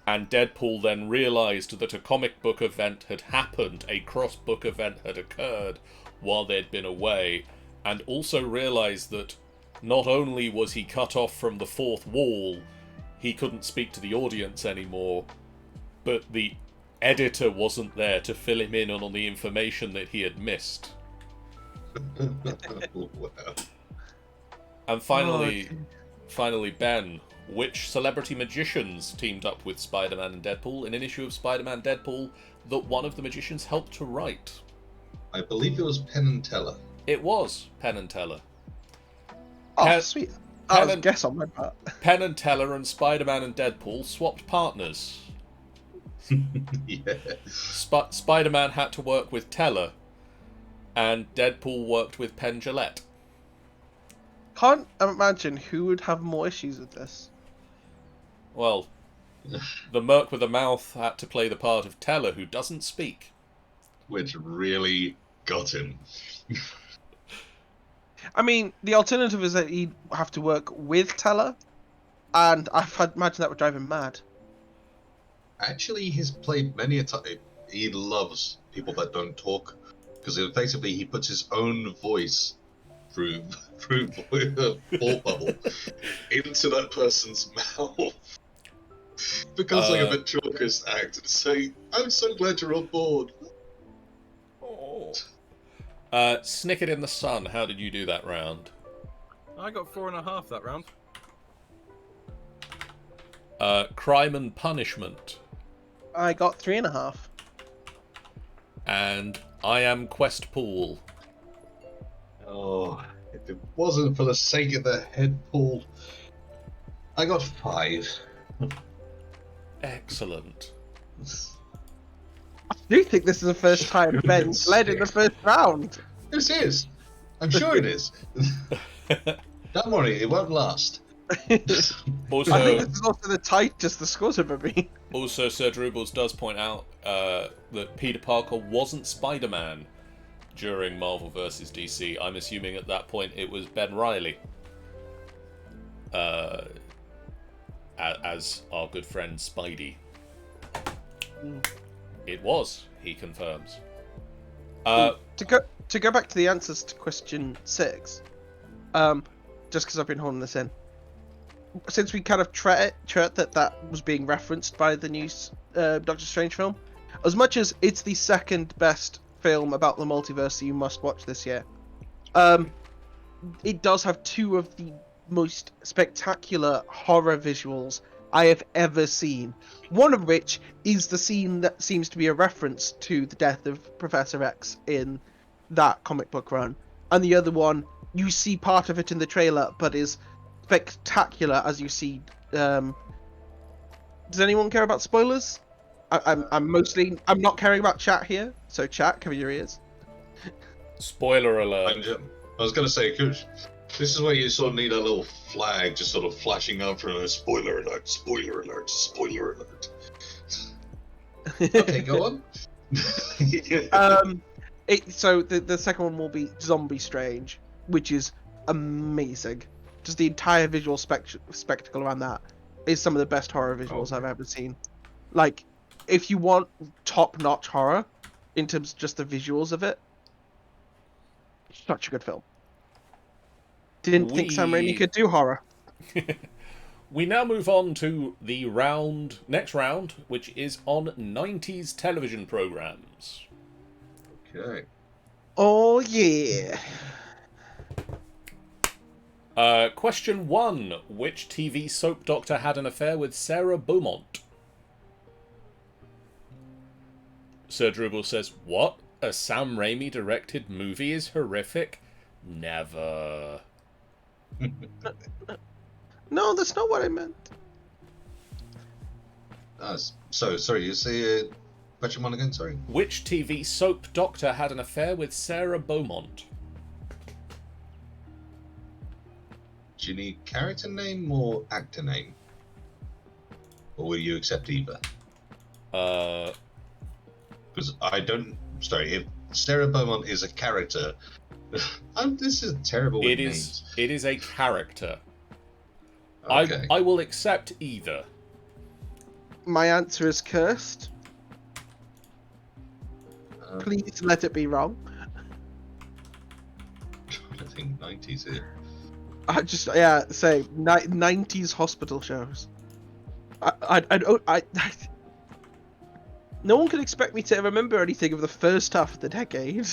And Deadpool then realised that a comic book event had happened, a cross-book event had occurred while they'd been away, and also realised that not only was he cut off from the fourth wall, he couldn't speak to the audience anymore, but the editor wasn't there to fill him in on the information that he had missed. Wow. And finally, finally, Ben, which celebrity magicians teamed up with Spider-Man and Deadpool in an issue of Spider-Man Deadpool that one of the magicians helped to write? I believe it was Penn and Teller. It was Penn and Teller. Oh, Pen- sweet. Pen That was a and- guess on my part. Penn and Teller and Spider-Man and Deadpool swapped partners. Yeah. Spider-Man had to work with Teller, and Deadpool worked with Penn Jillette. Can't imagine who would have more issues with this. Well, the Merc with a mouth had to play the part of Teller, who doesn't speak. Which really got him. I mean, the alternative is that he'd have to work with Teller, and imagine that would drive him mad. Actually, he's played many a time. He loves people that don't talk, because effectively he puts his own voice through thought bubble into that person's mouth. Becomes like a ventriloquist act and say, "I'm so glad you're on board." Snicket in the Sun, how did you do that round? I got 4.5 that round. Crime and Punishment. I got 3.5. And I Am Questpool. Oh, if it wasn't for the sake of the head pull, I got 5. Excellent. I do think this is the first time Ben's led in the first round. This is. I'm sure it is. Don't worry, it won't last. Also, I think this is also the tightest the scores have ever been. Also, Sir Droobles does point out that Peter Parker wasn't Spider-Man during Marvel vs. DC. I'm assuming at that point it was Ben Reilly. As our good friend Spidey. It was, he confirms. To go back to the answers to question 6, just because I've been holding this in. Since we kind of treat that was being referenced by the new Doctor Strange film, as much as it's the second best film about the multiverse you must watch this year, it does have 2 of the most spectacular horror visuals I have ever seen. One of which is the scene that seems to be a reference to the death of Professor X in that comic book run, and the other one, you see part of it in the trailer, but is spectacular as you see. Does anyone care about spoilers? I'm not caring about chat here, so chat, cover your ears. Spoiler alert. I was going to say, Kush, this is where you sort of need a little flag just sort of flashing up for a spoiler alert, spoiler alert, spoiler alert. Okay, go on. So the second one will be Zombie Strange, which is amazing. Just the entire visual spectacle around that is some of the best horror visuals I've ever seen. Like, if you want top-notch horror in terms of just the visuals of it, such a good film. Didn't think Sam Raimi could do horror. We now move on to the next round, which is on 90s television programs. Okay. Oh yeah. Question 1. Which TV soap doctor had an affair with Sarah Beaumont? Sir Dribble says, what? A Sam Raimi directed movie is horrific? Never. No, that's not what I meant. So, sorry, you say question 1 again, sorry? Which TV soap doctor had an affair with Sarah Beaumont? Do you need character name or actor name? Or will you accept either? Because I don't... Sorry, if Sarah Beaumont is a character... this is terrible with names. It is a character. Okay. I will accept either. My answer is cursed. Please let it be wrong. I think 90s here. I just say 90s hospital shows. I no one can expect me to remember anything of the first half of the decade.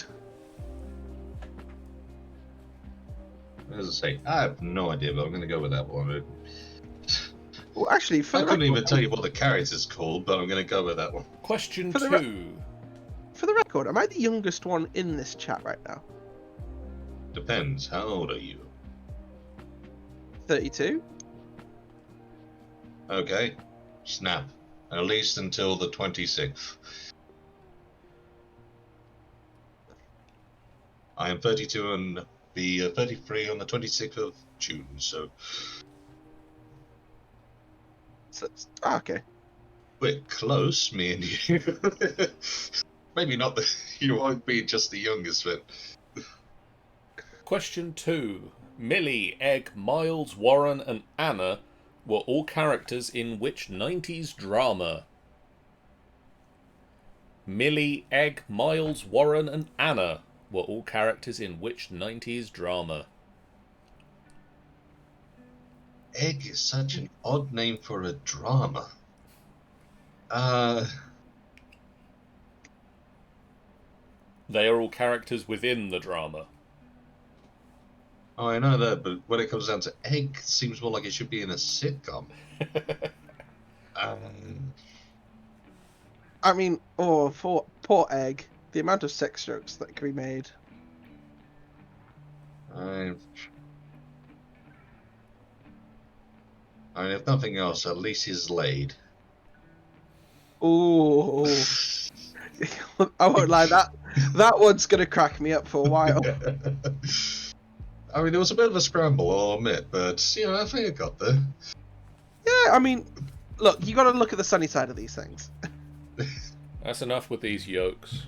As I say, I have no idea, but I'm going to go with that one. Well, actually, for I the couldn't record, even tell you what the character's called, but I'm going to go with that one. Question For the 2. for the record, am I the youngest one in this chat right now? Depends. How old are you? 32. Okay. Snap. At least until the 26th. I am 32 and be 33 on the 26th of June, so Okay. we're close, me and you. Maybe not the... You won't be just the youngest, but... Question 2. Millie, Egg, Miles, Warren, and Anna were all characters in which 90s drama? Millie, Egg, Miles, Warren, and Anna were all characters in which 90s drama? Egg is such an odd name for a drama. They are all characters within the drama. Oh, I know that, but when it comes down to Egg, it seems more like it should be in a sitcom. I mean, for poor Egg, the amount of sex jokes that can be made. I mean, if nothing else, at least he's laid. Ooh. I won't lie, that one's gonna crack me up for a while. I mean, it was a bit of a scramble, I'll admit, but, you know, I think I got there. Yeah, I mean, look, you gotta look at the sunny side of these things. That's enough with these yolks.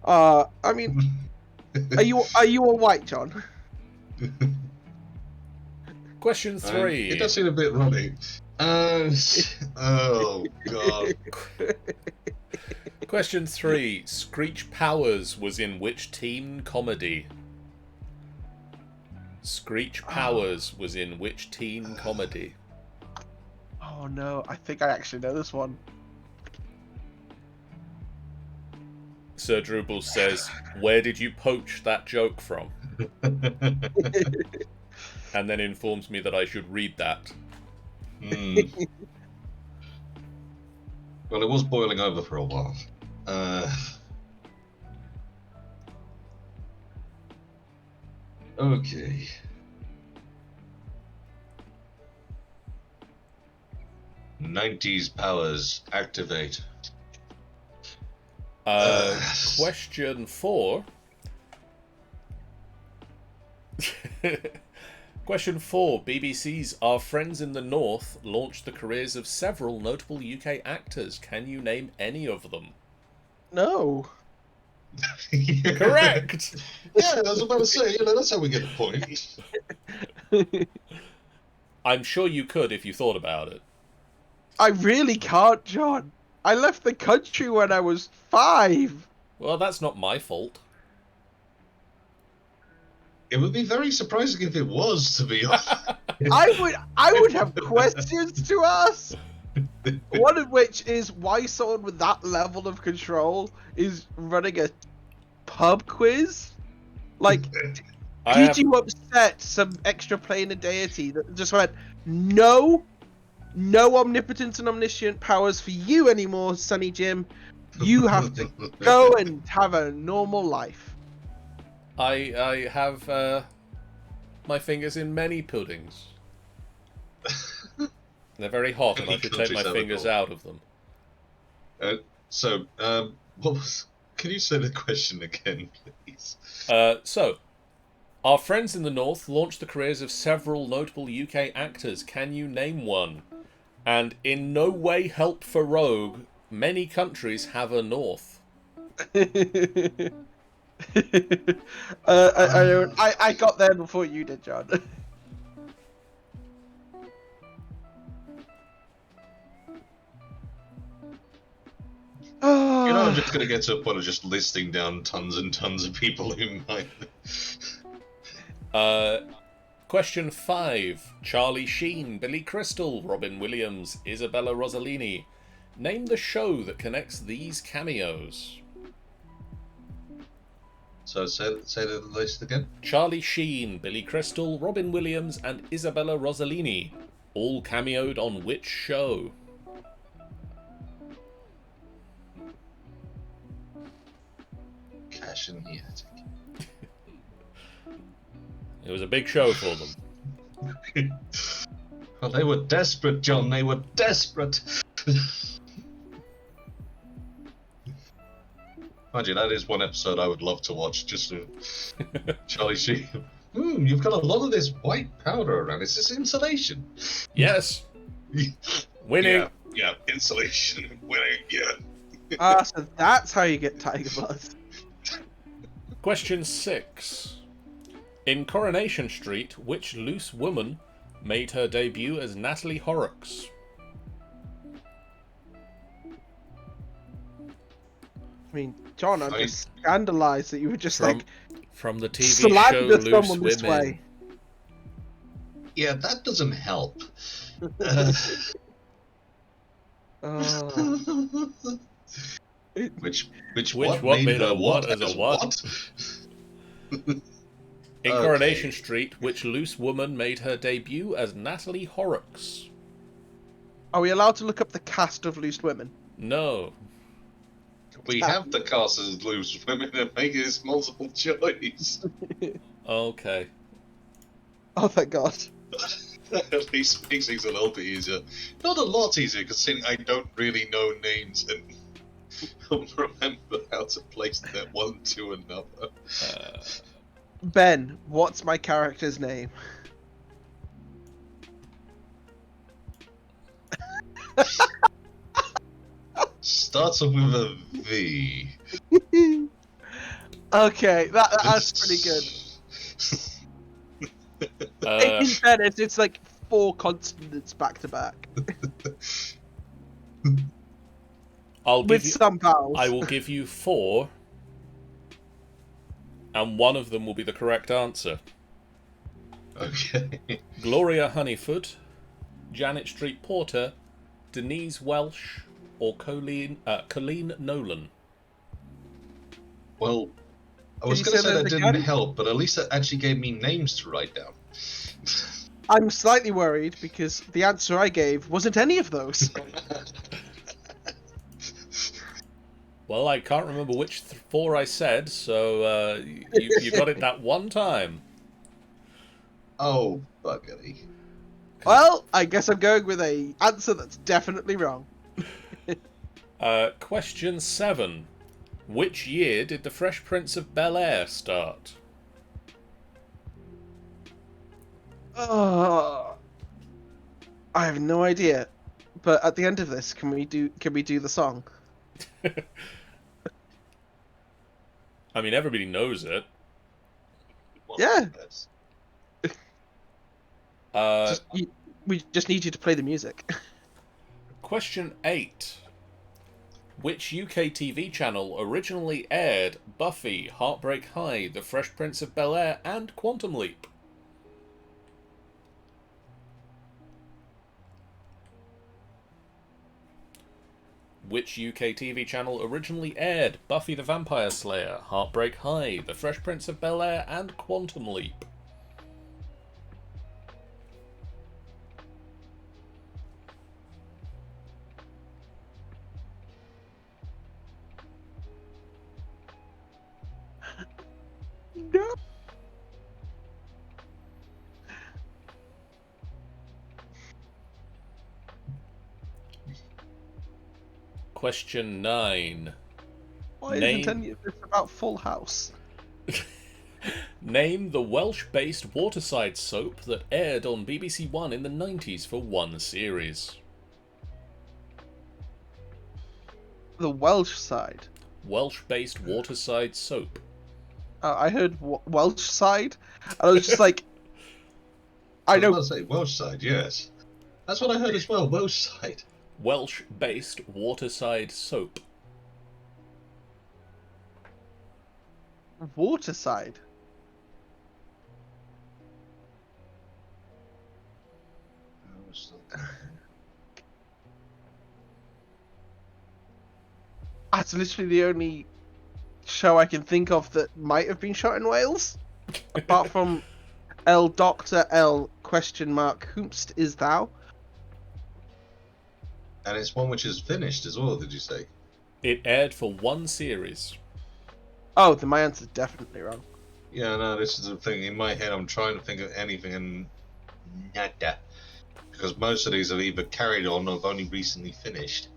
I mean, are you all white, John? Question 3. It does seem a bit runny. Oh, God. Question 3. Screech Powers was in which teen comedy? Screech Powers was in which teen comedy? Oh no, I think I actually know this one. Sir Drupal says, "Where did you poach that joke from?" And then informs me that I should read that. Well, it was boiling over for a while. Okay. '90s powers activate. Question 4. Question 4. BBC's Our Friends in the North launched the careers of several notable UK actors. Can you name any of them? No. Correct! Yeah, I was about to say, you know, that's how we get the point. I'm sure you could if you thought about it. I really can't, John. I left the country when I was 5. Well, that's not my fault. It would be very surprising if it was, to be honest. I would have questions to ask. One of which is why someone with that level of control is running a pub quiz. Like, did you upset some extra planar deity that just went, no omnipotence and omniscient powers for you anymore, Sonny Jim. You have to go and have a normal life. I have my fingers in many puddings. They're very hot, and I should take my fingers out of them. What was? Can you say the question again, please? So, Our Friends in the North launched the careers of several notable UK actors. Can you name one? And in no way help for Rogue, many countries have a North. I got there before you did, John. You know, I'm just going to get to a point of just listing down tons and tons of people who might... Question 5. Charlie Sheen, Billy Crystal, Robin Williams, Isabella Rossellini. Name the show that connects these cameos. So say the list again. Charlie Sheen, Billy Crystal, Robin Williams, and Isabella Rossellini all cameoed on which show? Cash in the attic. It was a big show for them. Well, they were desperate, John. They were desperate. Mind you, that is one episode I would love to watch. Just Charlie Sheen. You've got a lot of this white powder around. Is this insulation? Yes. Winning. Yeah, insulation. Winning. Yeah. So that's how you get tiger blood. Question 6. In Coronation Street, which loose woman made her debut as Natalie Horrocks? I mean, John, I'm just scandalised that you were just From the TV slander show Loose someone this Women. way. Yeah, that doesn't help. Which what made her what as a what? In Coronation Street, which loose woman made her debut as Natalie Horrocks? Are we allowed to look up the cast of Loose Women? No. We have the cast as loose women and make this multiple choice. Okay. Uh, Oh, thank God. At least makes things a little bit easier. Not a lot easier, considering I don't really know names and don't remember how to place them one to another. Ben, what's my character's name? Starts off with a V. Okay, that's pretty good. In fairness, it's like 4 consonants back to back. With some vowels. I will give you 4, and one of them will be the correct answer. Okay. Gloria Honeyfoot, Janet Street Porter, Denise Welsh, or Colleen Nolan. Well, I was going to say that didn't help, but at least it actually gave me names to write down. I'm slightly worried because the answer I gave wasn't any of those. Well, I can't remember which 4 I said, so you got it that one time. Oh, buggery. Well, I guess I'm going with a answer that's definitely wrong. Question 7. Which year did The Fresh Prince of Bel-Air start? Oh, I have no idea. But at the end of this, can we do the song? I mean, everybody knows it. Yeah. Uh, we just need you to play the music. Question 8. Which UK TV channel originally aired Buffy, Heartbreak High, The Fresh Prince of Bel-Air, and Quantum Leap? Which UK TV channel originally aired Buffy the Vampire Slayer, Heartbreak High, The Fresh Prince of Bel-Air, and Quantum Leap? No. Question 9. Why isn't any of this about Full House? Name the Welsh-based waterside soap that aired on BBC One in the 90s for one series. The Welsh side. Welsh-based waterside soap. I heard Welsh side, and I was just like, I know. I was about to say Welsh side, yes. That's what I heard as well, Welsh side. Welsh-based waterside soap. Waterside. That's literally the only show I can think of that might have been shot in Wales, apart from L Doctor L question mark whomst is thou? And it's one which is finished as well, did you say? It aired for one series. Oh, then my answer's definitely wrong. Yeah, no, this is the thing. In my head, I'm trying to think of anything and nada. Because most of these have either carried on or have only recently finished.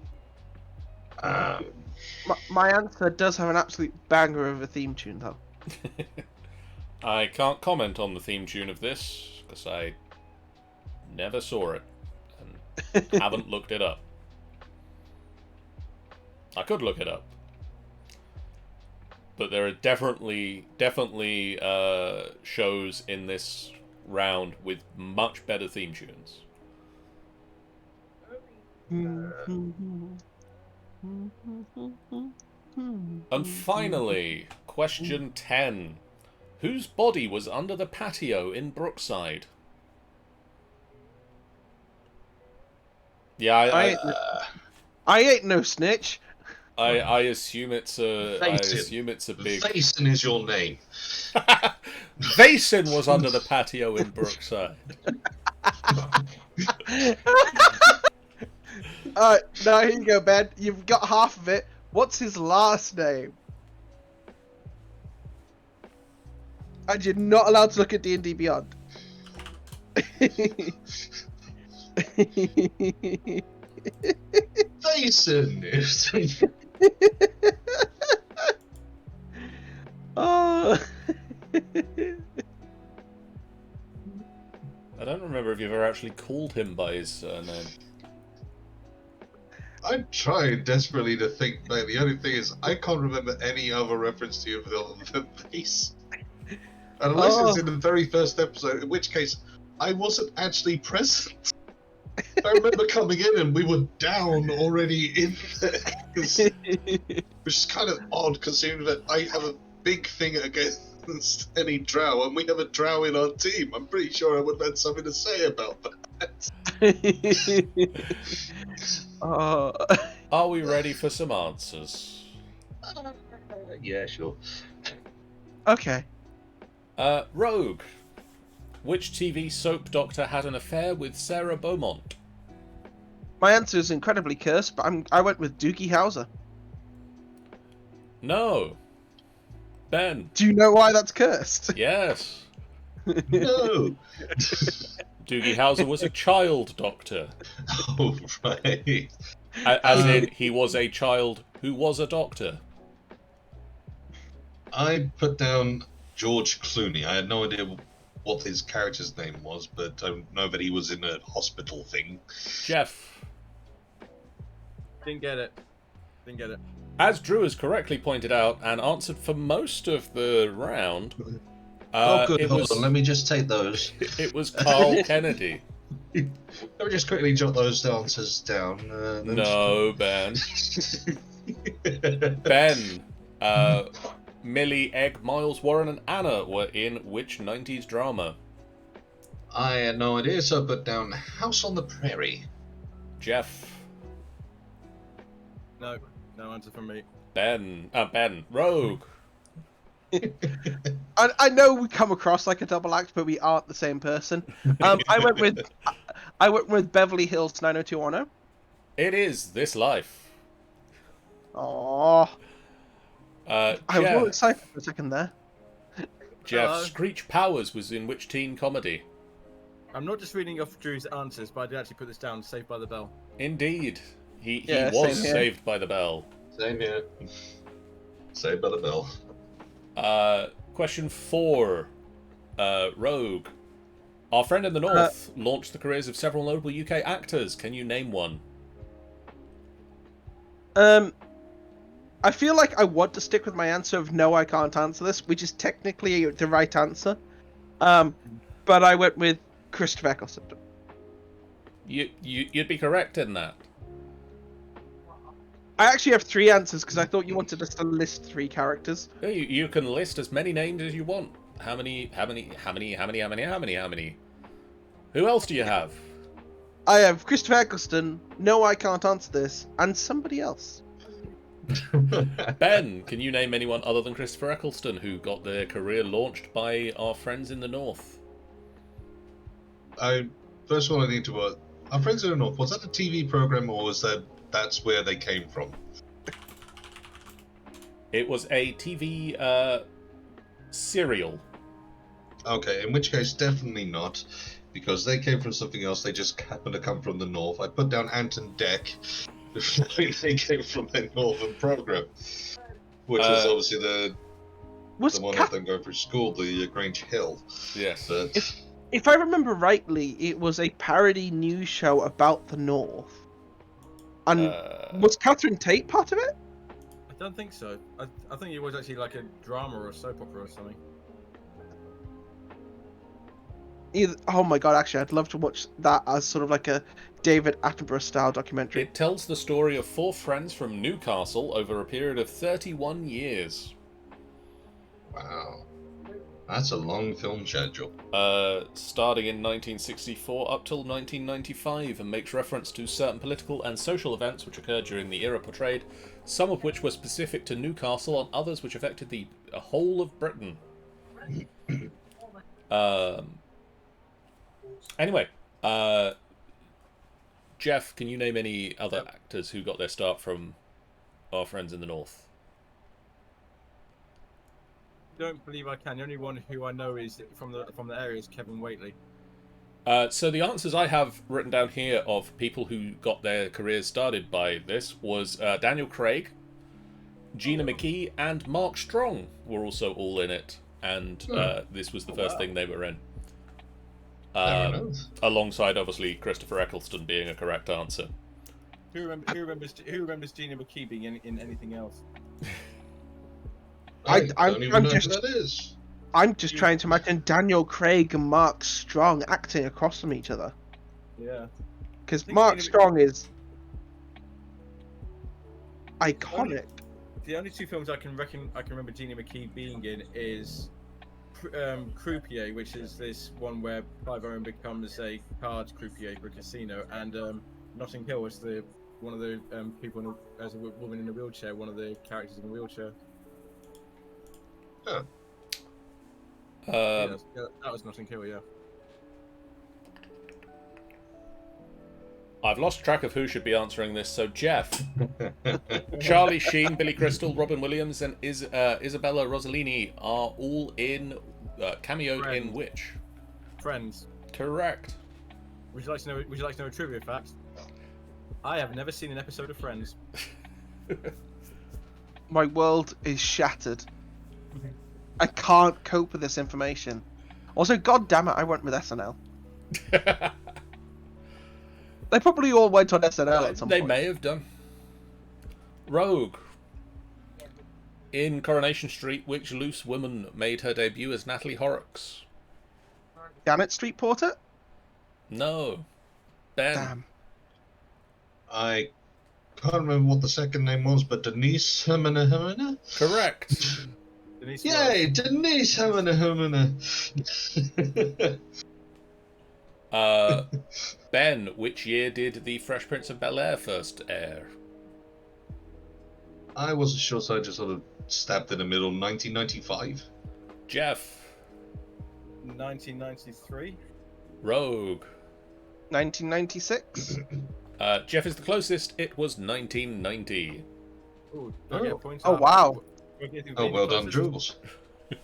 My answer does have an absolute banger of a theme tune, though. I can't comment on the theme tune of this, because I never saw it, and haven't looked it up. I could look it up. But there are definitely shows in this round with much better theme tunes. And finally, question 10. Whose body was under the patio in Brookside? Yeah, I ain't no snitch. I assume it's a big. Mason is your name. Vason was under the patio in Brookside. Now here you go, Ben. You've got half of it. What's his last name? And you're not allowed to look at D&D Beyond. Mason. Oh. I don't remember if you've ever actually called him by his name. I'm trying desperately to think, but the only thing is, I can't remember any other reference to you than Mason. Unless it's in the very first episode, in which case I wasn't actually present. I remember coming in and we were down already in there. Which is kind of odd, considering that I have a big thing against any drow, and we have a drow in our team. I'm pretty sure I would have had something to say about that. Are we ready for some answers? Yeah, sure. Okay. Rogue. Which TV soap doctor had an affair with Sarah Beaumont? My answer is incredibly cursed, but I went with Doogie Howser. No. Ben. Do you know why that's cursed? Yes. No. Doogie Howser was a child doctor. Oh, right. As in, he was a child who was a doctor. I put down George Clooney. I had no idea what his character's name was, but I know that he was in a hospital thing. Jeff. Didn't get it. As Drew has correctly pointed out and answered for most of the round, Good. Hold on. Let me just take those. It was Carl Kennedy. Let me just quickly jot those answers down. No, Ben. Ben. Millie, Egg, Miles, Warren, and Anna were in which 90s drama? I had no idea, so I put down House on the Prairie. Jeff. No answer from me. Ben. Rogue. I know we come across like a double act, but we aren't the same person. I went with Beverly Hills 90210. It is This Life. Aww. I was Jeff. more excited for a second there. Jeff, Hello. Screech Powers was in which teen comedy? I'm not just reading off Drew's answers, but I did actually put this down. Saved by the Bell. Indeed. He same was here. Saved by the Bell. Same here. Saved by the Bell. Question 4. Rogue. Our friend in the North launched the careers of several notable UK actors. Can you name one? I feel like I want to stick with my answer of no, I can't answer this, which is technically the right answer. But I went with Christopher Eccleston. You'd be correct in that. I actually have 3 answers because I thought you wanted us to list 3 characters. Yeah, you can list as many names as you want. How many? Who else do you have? I have Christopher Eccleston, no, I can't answer this, and somebody else. Ben, can you name anyone other than Christopher Eccleston who got their career launched by our friends in the North? First of all, I need to. Our friends in the North. Was that a TV program, or was that's where they came from? It was a TV serial. Okay, in which case, definitely not, because they came from something else. They just happened to come from the North. I put down Ant and Dec. They came from a Northern program, which was obviously the one of them going through school, the Grange Hill. Yes. But If I remember rightly, it was a parody news show about the North. And was Catherine Tate part of it? I don't think so. I think it was actually like a drama or a soap opera or something. Oh my god, actually, I'd love to watch that as sort of like a David Attenborough style documentary. It tells the story of 4 friends from Newcastle over a period of 31 years. wow, that's a long film schedule. Starting in 1964 up till 1995, and makes reference to certain political and social events which occurred during the era portrayed, some of which were specific to Newcastle and others which affected the whole of Britain. Anyway, Jeff, can you name any other actors who got their start from our friends in the North? Don't believe I can. The only one who I know is from the area is Kevin Whately. So the answers I have written down here of people who got their careers started by this was Daniel Craig, Gina McKee, and Mark Strong were also all in it, and this was the first thing they were in. Alongside, obviously, Christopher Eccleston being a correct answer. Who remembers Gina McKee being in anything else? I don't even know who that is. I'm just trying to imagine Daniel Craig and Mark Strong acting across from each other. Yeah. Because Mark Strong is iconic. The only 2 films I can remember Gina McKee being in is Croupier, which is this one where Clive Owen becomes a cards croupier for a casino, and Notting Hill is one of the people as a woman in a wheelchair, one of the characters in a wheelchair. Huh. That was Notting Hill, yeah. I've lost track of who should be answering this, so Jeff. Charlie Sheen, Billy Crystal, Robin Williams, and Isabella Rossellini are all in cameoed Friends. in which? Friends. Correct. Would you like to know a trivia fact? I have never seen an episode of Friends. My world is shattered. I can't cope with this information. Also, god damn it, I went with SNL. They probably all went on SNL at some They point. may have done. Rogue. In Coronation Street, which loose woman made her debut as Natalie Horrocks? Janet Street Porter? No. Ben. Damn. I can't remember what the second name was, but Denise Hermana? Correct. Denise Yay, Denise Hermana. Ben, which year did The Fresh Prince of Bel-Air first air? I wasn't sure, so I just sort of stabbed in the middle. 1995. Jeff. 1993. Rogue. 1996? Jeff is the closest. It was 1990. Ooh, do I get a point? Oh, wow. Do I get anything for Oh, being well the done, closest? Jules. Do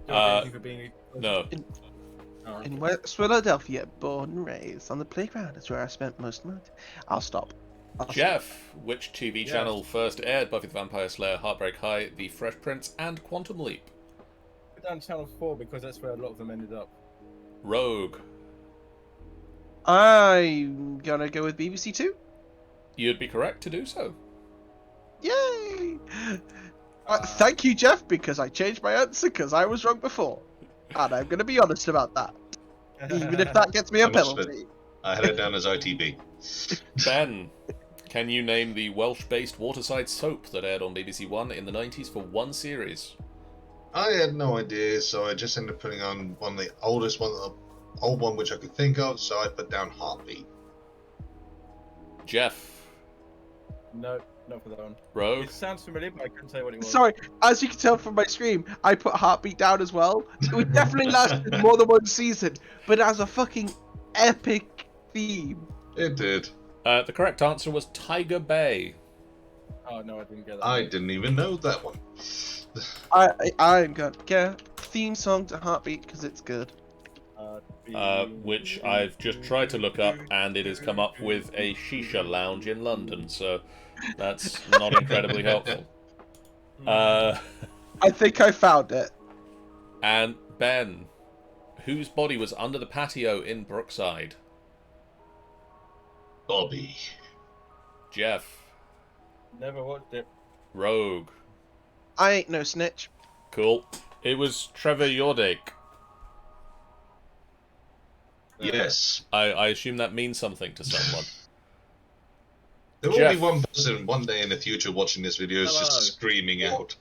I get anything for being No. Alright. In West Philadelphia, born and raised. On the playground is where I spent most of my time. I'll stop. Jeff, which TV channel first aired Buffy the Vampire Slayer, Heartbreak High, The Fresh Prince, and Quantum Leap? Put down Channel 4 because that's where a lot of them ended up. Rogue. I'm gonna go with BBC Two. You'd be correct to do so. Yay! Thank you, Jeff, because I changed my answer because I was wrong before. And I'm gonna be honest about that. Even if that gets me a penalty. I had it down as ITB. Ben, can you name the Welsh-based waterside soap that aired on BBC One in the 90s for one series? I had no idea, so I just ended up putting on one of the oldest one, the old one which I could think of, so I put down Heartbeat. Jeff. No Not for that one. Rogue? It sounds familiar, but I couldn't tell you what it was. Sorry, as you can tell from my stream, I put Heartbeat down as well. It definitely lasted more than one season, but it has a fucking epic theme. It did. The correct answer was Tiger Bay. Oh no, I didn't get that. I didn't even know that one. I'm gonna get theme song to Heartbeat because it's good. Which I've just tried to look up, and it has come up with a shisha lounge in London, so that's not incredibly helpful. I think I found it. And Ben, whose body was under the patio in Brookside? Bobby. Jeff. Never watched it. Rogue. I ain't no snitch. Cool. It was Trevor Yordake. Yes. I assume that means something to someone. There will Jeff. be one person one day in the future watching this video is just screaming out.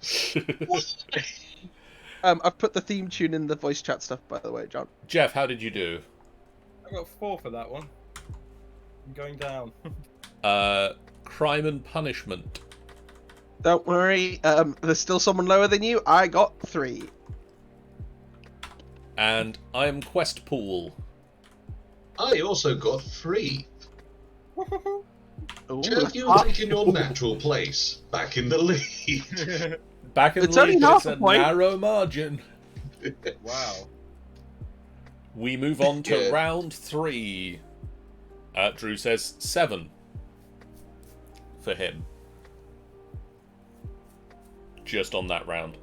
I've put the theme tune in the voice chat stuff, by the way, John. Jeff, how did you do? I got 4 for that one. I'm going down. Crime and Punishment. Don't worry, there's still someone lower than you. I got 3. And I am Questpool. I also got 3. Ooh, Jeff, you're taking your natural place back in the lead. Back in It's the only lead, but half it's a a point. narrow margin. Wow. We move on to Yeah. round 3. Drew says 7 for him. Just on that round.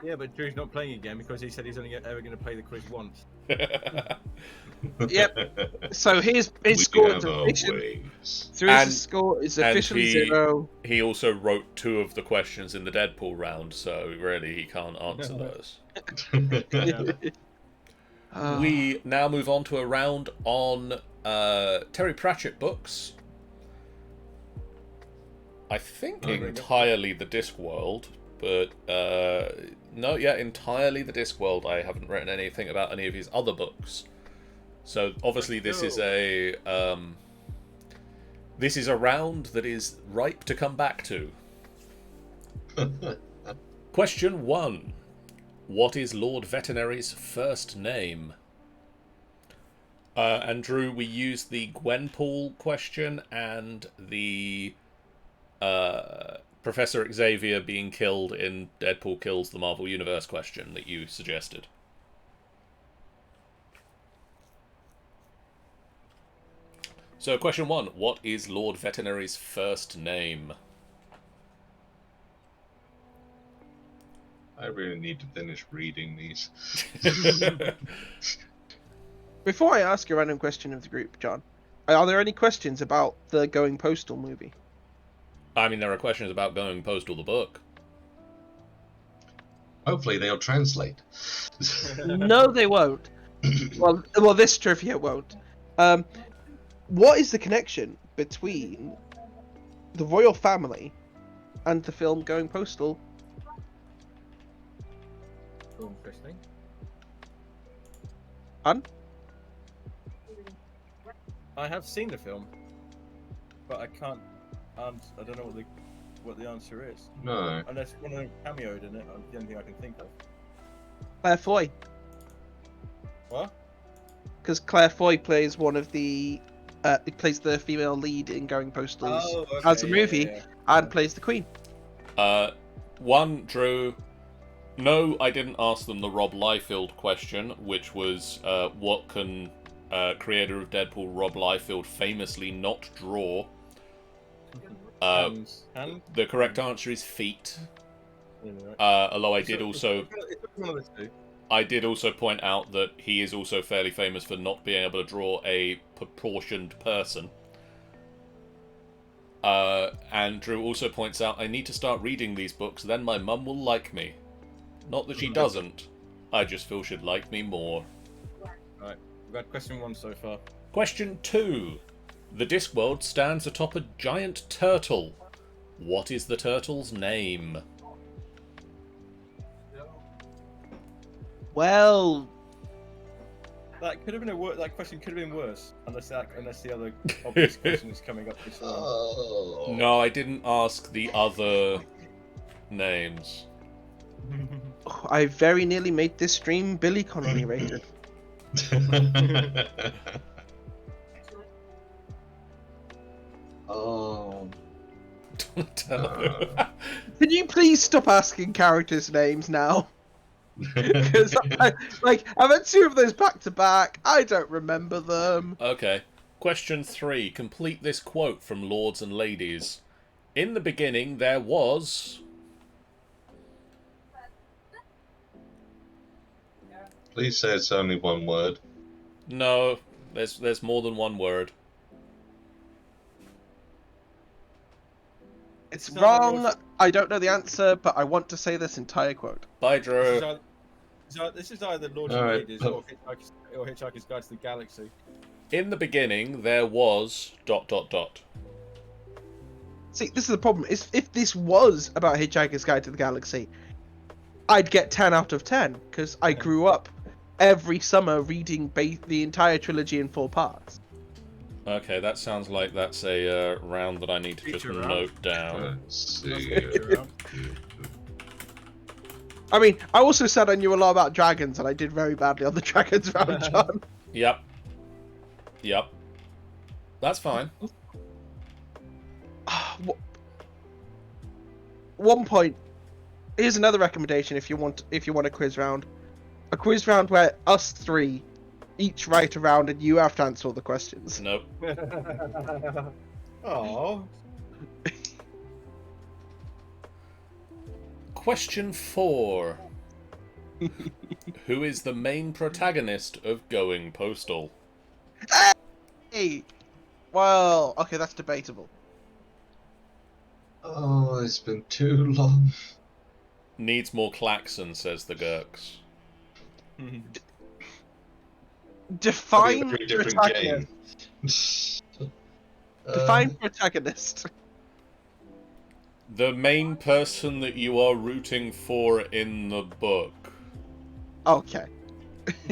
Yeah, but Drew's not playing again because he said he's only ever going to play the quiz once. Yep. So his We score is have our officially, ways. so And- his score is and officially he- 0. He also wrote 2 of the questions in the Deadpool round, so really he can't answer those. Ah. We now move on to a round on Terry Pratchett books. I think Okay. entirely the Discworld, but no, yeah, entirely the Discworld. I haven't written anything about any of his other books. So obviously this is a round that is ripe to come back to. Question 1. What is Lord Veterinary's first name? Andrew, we used the Gwenpool question and the Professor Xavier being killed in Deadpool Kills the Marvel Universe question that you suggested. So, question 1. What is Lord Veterinary's first name? I really need to finish reading these. Before I ask a random question of the group, John, are there any questions about the Going Postal movie? I mean, there are questions about Going Postal the book. Hopefully they'll translate. No, they won't. Well, this trivia won't. What is the connection between the royal family and the film Going Postal? Oh, interesting. I have seen the film, but I can't. I don't know what the answer is. No. Unless one of them cameoed in it. That's the only thing I can think of. Claire Foy. What? Because Claire Foy plays one of the plays the female lead in Going Postal as a movie and plays the Queen. One, Drew. No, I didn't ask them the Rob Liefeld question, which was what can creator of Deadpool Rob Liefeld famously not draw? Hand? The correct answer is feet. Although I did also point out that he is also fairly famous for not being able to draw a proportioned person. And Drew also points out, I need to start reading these books, then my mum will like me. Not that she doesn't. I just feel she'd like me more. Right, we've got question 1 so far. Question 2. The Discworld stands atop a giant turtle. What is the turtle's name? Well, That could have been that question could have been worse, unless the other obvious question is coming up this one. Oh. No, I didn't ask the other names. Oh, I very nearly made this stream Billy Connolly rated. Oh. Donatello. Can you please stop asking characters' names now? Because I've had 2 of those back to back. I don't remember them. Okay. Question 3. Complete this quote from Lords and Ladies. In the beginning, there was... Please say it's only one word. No, there's more than one word. It's It's not wrong. the I don't know the answer, but I want to say this entire quote. Bye, Drew. This is either Lords All and right. Ladies or Hitchhiker's Guide to the Galaxy. In the beginning, there was... ... See, this is the problem. Is if this was about Hitchhiker's Guide to the Galaxy, I'd get 10 out of 10 because I grew up every summer reading the entire trilogy in 4 parts. Okay, that sounds like that's a round that I need to just Future round. note down. Let's see. I mean, I also said I knew a lot about dragons, and I did very badly on the dragons round, John. Yep. That's fine. 1 point. Here's another recommendation if you want a quiz round. A quiz round where us 3 each write a round and you have to answer all the questions. Nope. Oh. Question 4. Who is the main protagonist of Going Postal? Hey! Well, okay, that's debatable. Oh, it's been too long. Needs more klaxon, says the Gurks. Define Very different protagonist. game. Define protagonist. The main person that you are rooting for in the book. Okay.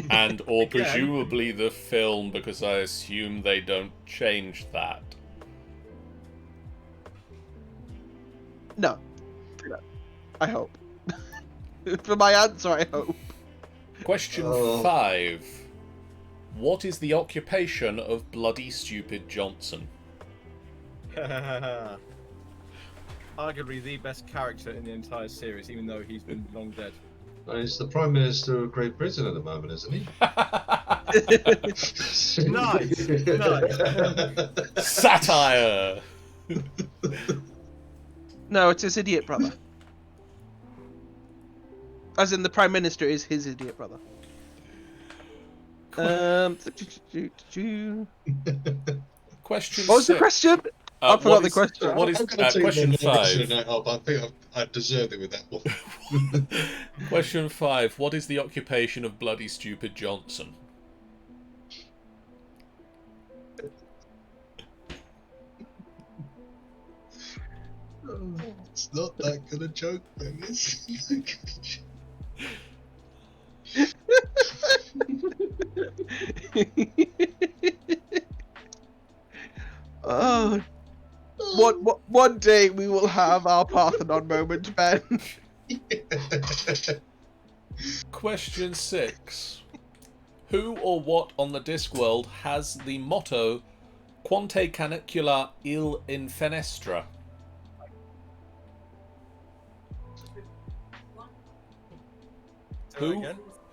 And or presumably the film, because I assume they don't change that. No. I hope. For my answer, I hope. Question 5. What is the occupation of Bloody Stupid Johnson? Arguably the best character in the entire series, even though he's been long dead. He's the Prime Minister of Great Britain at the moment, isn't he? Nice! Nice! Satire! No, it's his idiot brother. As in, the Prime Minister is his idiot brother. Question What was the 6. question? I forgot the question. What is I'm gonna take question my 5? night off. I think I deserved it with that one. Question 5. What is the occupation of Bloody Stupid Johnson? It's not that good a joke, then. It's not Oh, one day we will have our Parthenon moment, Ben. Question 6. Who or what on the Discworld has the motto Quante canicula il in fenestra?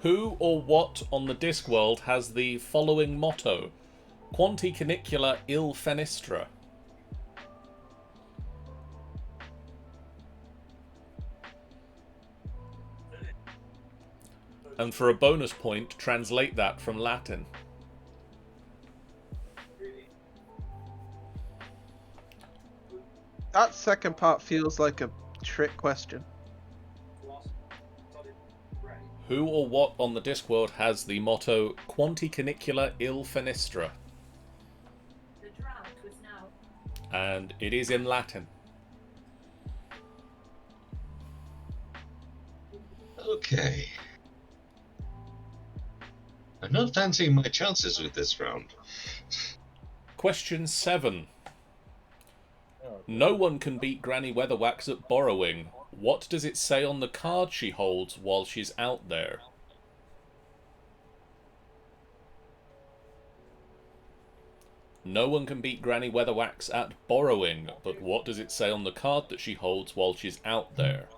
Who or what on the Discworld has the following motto Quanti canicula il fenestra? And for a bonus point, translate that from Latin. That second part feels like a trick question. Who or what on the Discworld has the motto Quanti canicula il fenestra? And it is in Latin. Okay. I'm not fancying my chances with this round. Question 7. Oh, No one can beat Granny Weatherwax at borrowing. What does it say on the card she holds while she's out there? No one can beat Granny Weatherwax at borrowing, but what does it say on the card that she holds while she's out there?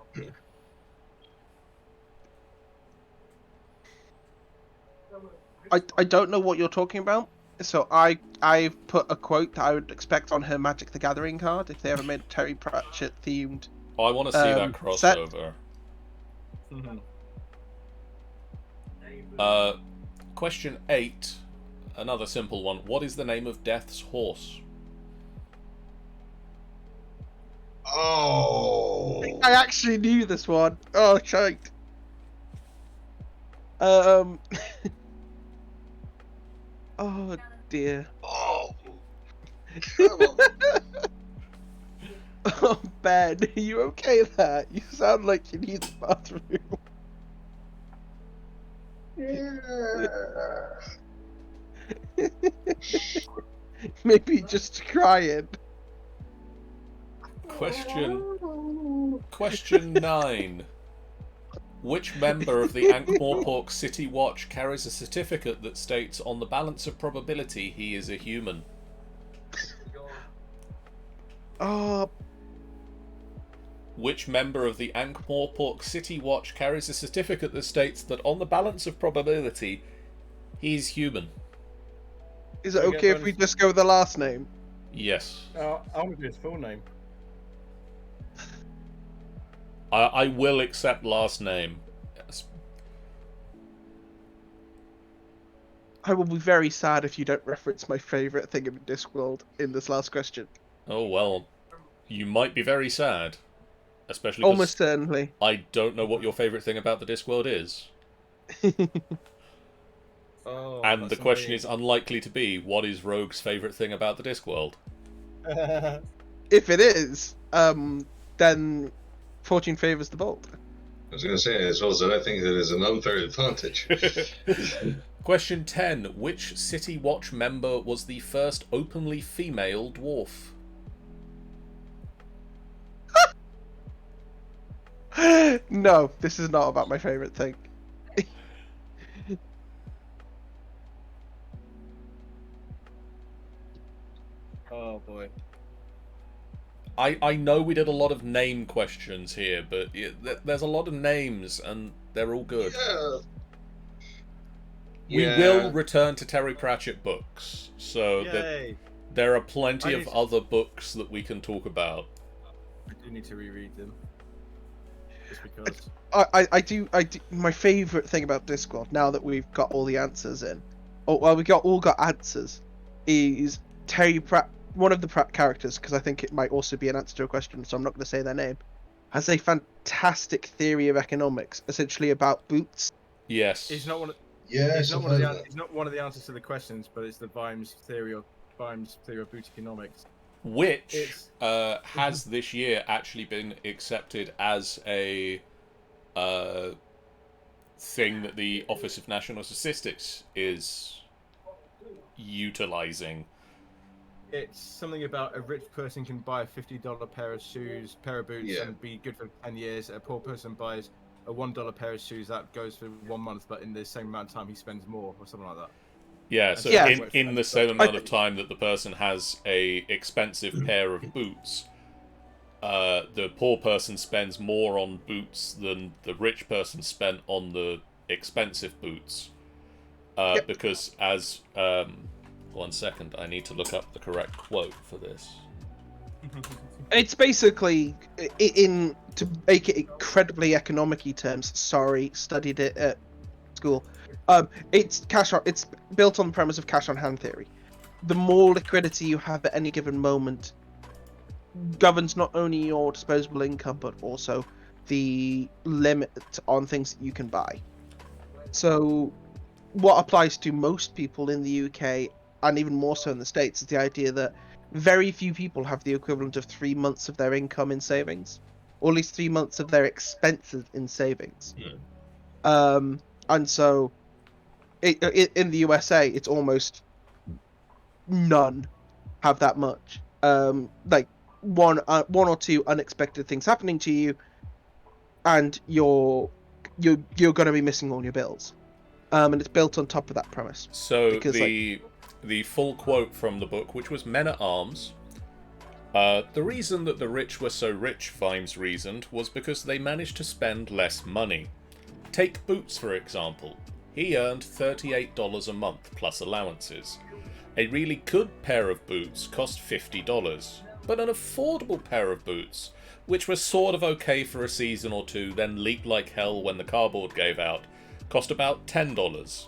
I don't know what you're talking about, so I've put a quote that I would expect on her Magic the Gathering card if they ever made a Terry Pratchett themed. I want to see that Set. crossover. Mhm. Question 8. Another simple one. What is the name of Death's horse? Oh! I actually knew this one. Oh, choked. Oh dear. Oh! Come on. Oh, Ben, are you okay there? You sound like you need the bathroom. Yeah. Maybe just crying. Question 9. Which member of the Ankh-Morpork City Watch carries a certificate that states on the balance of probability he is a human? Oh, Which member of the Ankh-Morpork City Watch carries a certificate that states that on the balance of probability he's human? is it Do we get okay if we bonus? just go with the last name? Yes. I want to do his full name. I will accept last name. Yes. I will be very sad if you don't reference my favourite thing in Discworld in this last question. Oh, well, you might be very sad. Especially Almost because certainly. I don't know what your favourite thing about the Discworld is. Oh, And the that's question is unlikely to be, what is Rogue's favourite thing about the Discworld? annoying. If it is, then fortune favours the bold. I was going to say, as well as that, I think that is an unfair advantage. Question 10. Which City Watch member was the first openly female dwarf? No, this is not about my favourite thing. Oh boy. I know we did a lot of name questions here, but there's a lot of names, and they're all good. Yeah. We will return to Terry Pratchett books, so Yay! there are plenty I of need- other books that we can talk about. I do need to reread them. Just because. I do. My favourite thing about Discworld, now that we've got all the answers in, oh well, we all got answers, is Terry Pratt. One of the Pratt characters, because I think it might also be an answer to a question, so I'm not going to say their name, has a fantastic theory of economics, essentially about boots. Yes. It's not one. Yeah, It's not one of the. It's not one of the answers to the questions, but it's the Vimes theory of boot economics. Which It's- has this year actually been accepted as a thing that the Office of National Statistics is utilizing. It's something about a rich person can buy a $50 pair of boots, Yeah. and be good for 10 years. A poor person buys a $1 pair of shoes that goes for 1 month, but in the same amount of time he spends more, or something like that. Yeah, so Yeah. in the same amount of time that the person has a expensive pair of boots, the poor person spends more on boots than the rich person spent on the expensive boots. Yep. Because as 1 second, I need to look up the correct quote for this. It's basically, in to make it incredibly economic-y terms. Sorry, studied it at school. It's cash on. It's built on the premise of cash on hand theory. The more liquidity you have at any given moment governs not only your disposable income but also the limit on things that you can buy. So, what applies to most people in the UK and even more so in the States is the idea that very few people have the equivalent of 3 months of their income in savings, or at least 3 months of their expenses in savings. Hmm. And so in the USA, it's almost none have that much. Like one or two unexpected things happening to you, and you're going to be missing all your bills. And it's built on top of that premise. So Because, the full quote from the book, which was Men at Arms. The reason that the rich were so rich, Vimes reasoned, was because they managed to spend less money. Take Boots, for example. He earned $38 a month plus allowances. A really good pair of boots cost $50, but an affordable pair of boots, which were sort of okay for a season or two, then leaked like hell when the cardboard gave out, cost about $10.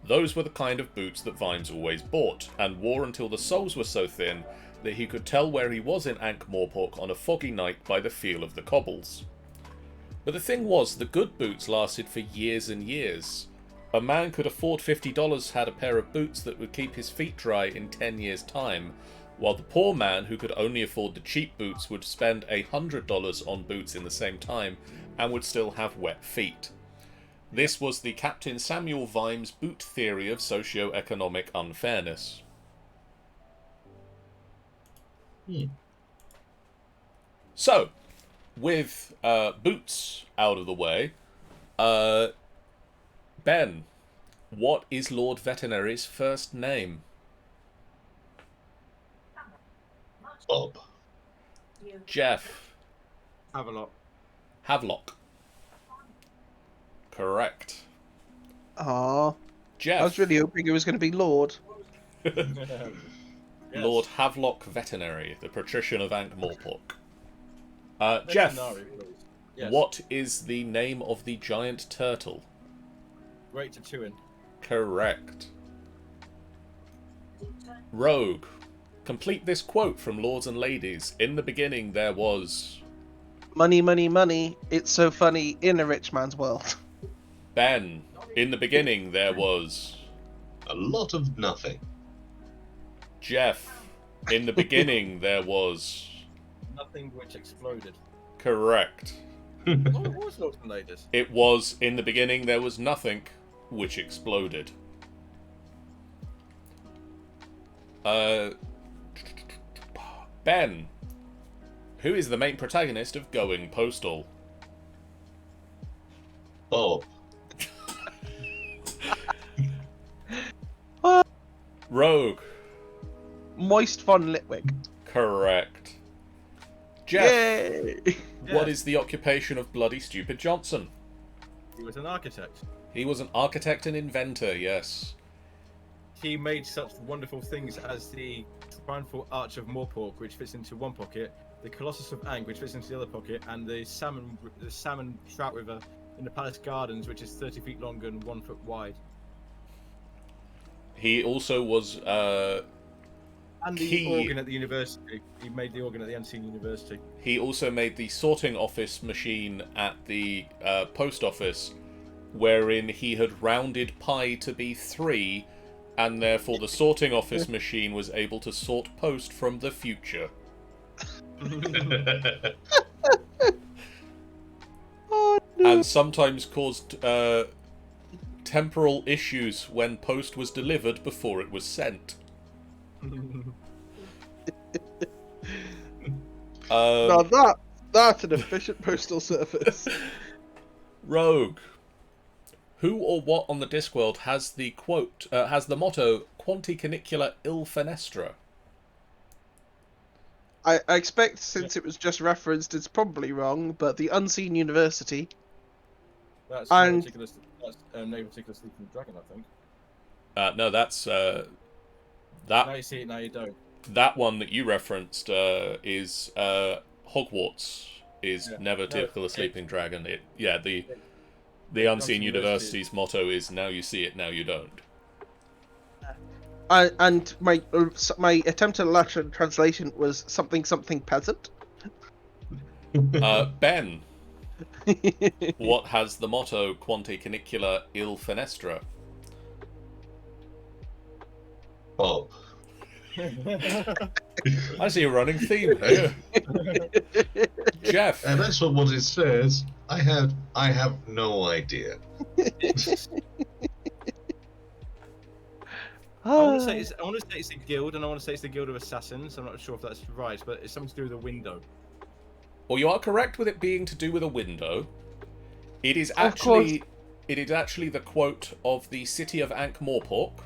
Those were the kind of boots that Vimes always bought, and wore until the soles were so thin that he could tell where he was in Ankh-Morpork on a foggy night by the feel of the cobbles. But the thing was, the good boots lasted for years and years. A man could afford $50 had a pair of boots that would keep his feet dry in 10 years' time, while the poor man who could only afford the cheap boots would spend $100 on boots in the same time and would still have wet feet. This was the Captain Samuel Vimes boot theory of socio-economic unfairness. So, with boots out of the way, Ben, what is Lord Veterinary's first name? Bob. Jeff. Havelock. Correct. I Jeff. was really hoping it was going to be Lord. Yes. Lord Havelock Veterinary, the patrician of Ankh-Morpork. Jeff, Yes. what is the name of the giant turtle? Great Tatuin. Correct. Rogue, complete this quote from Lords and Ladies. In the beginning there was... Money, money, money. It's so funny in a rich man's world. Ben, in the beginning there was... A lot of nothing. Jeff, in the beginning there was... Nothing which exploded. Correct. What was Lords and Ladies? It was, in the beginning there was nothing which exploded. Ben, who is the main protagonist of Going Postal? Bob. Rogue. Moist Von Litwick. Correct. Jeff, Yay! what is the occupation of Bloody Stupid Johnson? He was an architect. He was an architect and inventor, yes. He made such wonderful things as the Triumphal Arch of Morpork, which fits into one pocket, the Colossus of Ankh, which fits into the other pocket, and the salmon trout river in the Palace Gardens, which is 30 feet long and 1 foot wide. He also was And the organ at the university. He made the organ at the Unseen University. He also made the sorting office machine at the post office, wherein he had rounded pi to be 3, and therefore the sorting office machine was able to sort post from the future. Oh, no. And sometimes caused temporal issues when post was delivered before it was sent. Now that's an efficient postal service. Rogue. Who or what on the Discworld has the quote? Has the motto "Quanti canicula il fenestra"? I expect, since it was just referenced, it's probably wrong, but the Unseen University. That's And- no particular sleeping dragon, I think. No, that's Now that you see it, now you don't. that one that you referenced is Hogwarts is Yeah. never No, tickle a it- sleeping dragon. The Unseen University's motto is "Now you see it, now you don't." And my attempt at a Latin translation was something peasant. Ben, what has the motto "Quanti canicula il fenestra"? Bob. I see a running theme here. Jeff, And that's what it says. I have no idea. I want to say it's a guild, and I want to say it's the Guild of Assassins. I'm not sure if that's right, but it's something to do with a window. Well, you are correct with it being to do with a window. It is Of course. actually the quote of the city of Ankh-Morpork.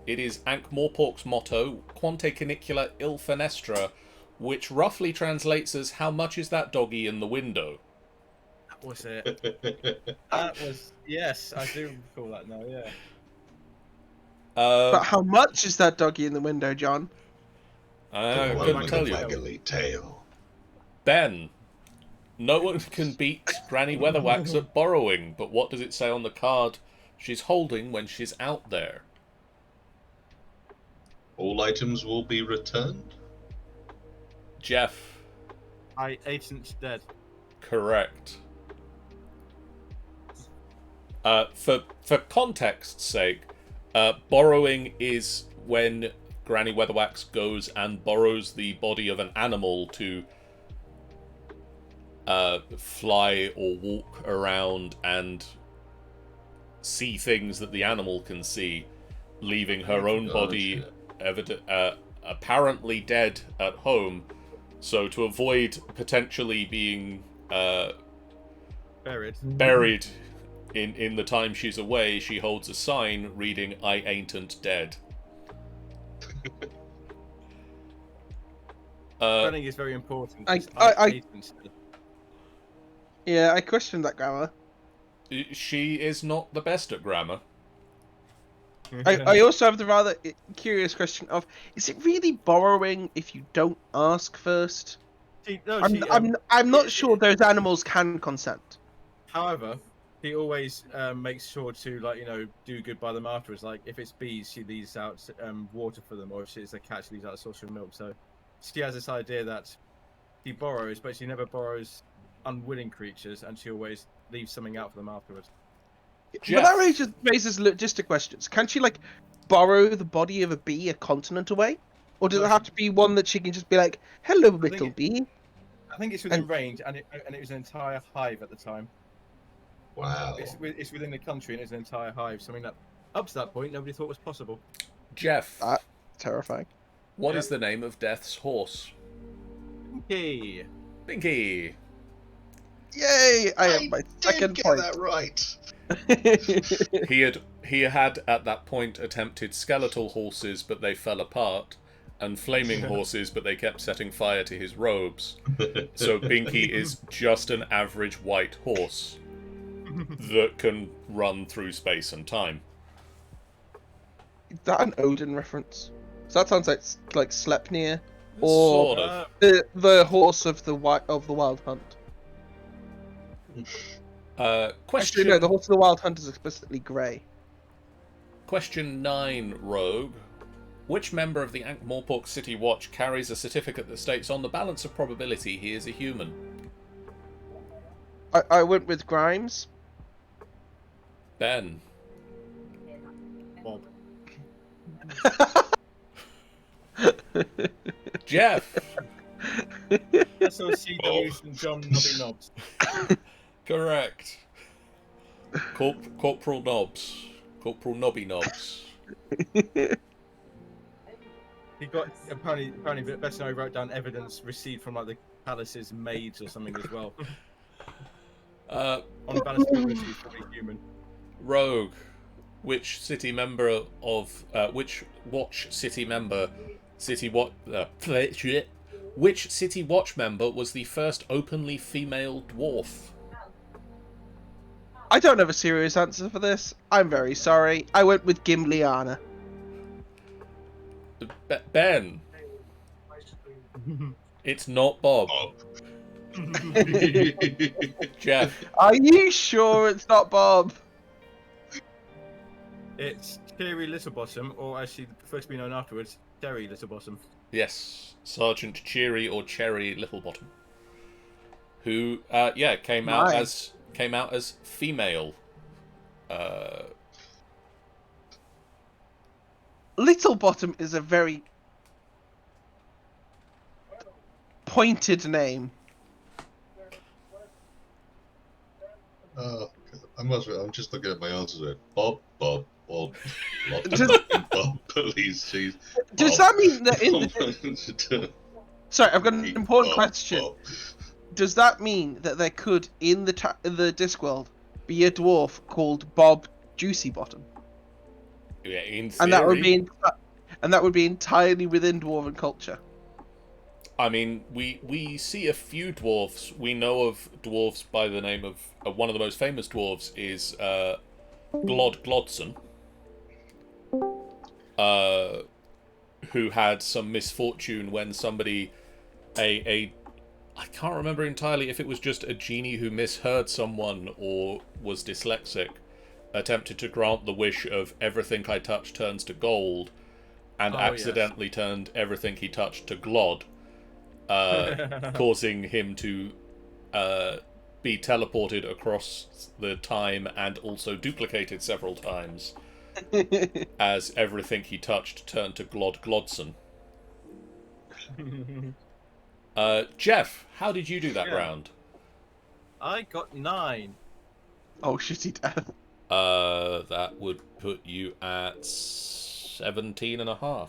It is Ankh-Morpork's motto, Quante Canicula il fenestra, which roughly translates as, how much is that doggy in the window? That was it. That was, yes, I do recall that now, yeah. But how much is that doggy in the window, John? I Well, couldn't like tell a you. waggly tail. Ben, no one can beat Granny Weatherwax at borrowing, but what does it say on the card she's holding when she's out there? All items will be returned? Jeff, I ain't dead. correct. For context's sake, borrowing is when Granny Weatherwax goes and borrows the body of an animal to fly or walk around and see things that the animal can see, leaving her own body apparently dead at home. So to avoid potentially being Buried. in the time she's away, she holds a sign reading, I ain't dead. Spelling is very important. I ain't dead. Yeah, I questioned that grammar. She is not the best at grammar. I also have the rather curious question of, is it really borrowing if you don't ask first? I'm not sure those animals can consent. However, he always makes sure to do good by them afterwards. Like if it's bees, she leaves out water for them, or if it's a cat, she leaves out a saucer of milk. So she has this idea that he borrows, but she never borrows unwilling creatures, and she always leaves something out for them afterwards. Jeff. But that raises logistic questions. Can she borrow the body of a bee a continent away, or does it have to be one that she can just be like, "Hello, little bee"? I think it's within range, and it was an entire hive at the time. Wow. It's within the country, and it's an entire hive. Something that up to that point nobody thought was possible. Jeff, Terrifying. what is the name of Death's horse? Hey. Binky. Yay! I have my second get point. that right. He had at that point attempted skeletal horses, but they fell apart, and flaming horses, but they kept setting fire to his robes. So Binky is just an average white horse that can run through space and time. Is that an Odin reference? So that sounds like Sleipnir, or Sort of. the horse of the Wild Hunt. Question. Actually, no, the horse of the Wild Hunt is explicitly grey. Question 9, Rogue. Which member of the Ankh-Morpork City Watch carries a certificate that states on the balance of probability he is a human? I went with Grimes. Ben. Bob. Jeff. SOCW's and John Nobby Knobs. Correct. Corporal Knobs. Corporal Nobby Knobs. He got apparently better know he wrote down evidence received from the palace's maids or something as well. On the balance of probability, he's probably human. Rogue. Which city member of which City Watch member was the first openly female dwarf? I don't have a serious answer for this. I'm very sorry. I went with Gimliana. Ben. It's not Bob. Jeff. Are you sure it's not Bob? It's Cherry Littlebottom, or as she prefers to be known afterwards, Cherry Littlebottom. Yes, Sergeant Cheery or Cherry Littlebottom, who came out as female. Littlebottom is a very pointed name. I'm just looking at my answers there. Bob, Bob, Or Does- Bob, please, jeez. Does Bob. that mean that in the... Sorry, I've got an important Bob, question. Bob. Does that mean that there could, in the Discworld, be a dwarf called Bob Juicy Bottom? Yeah, in theory. And that would be entirely within dwarven culture. I mean, we see a few dwarfs. We know of dwarfs by the name of one of the most famous dwarves is Glodson, who had some misfortune when somebody, I can't remember entirely if it was just a genie who misheard someone or was dyslexic, attempted to grant the wish of everything I touch turns to gold, and accidentally turned everything he touched to Glod, causing him to be teleported across the time and also duplicated several times as everything he touched turned to Glodson. Jeff, how did you do that round? I got 9. Oh, shitty death. That would put you at 17.5.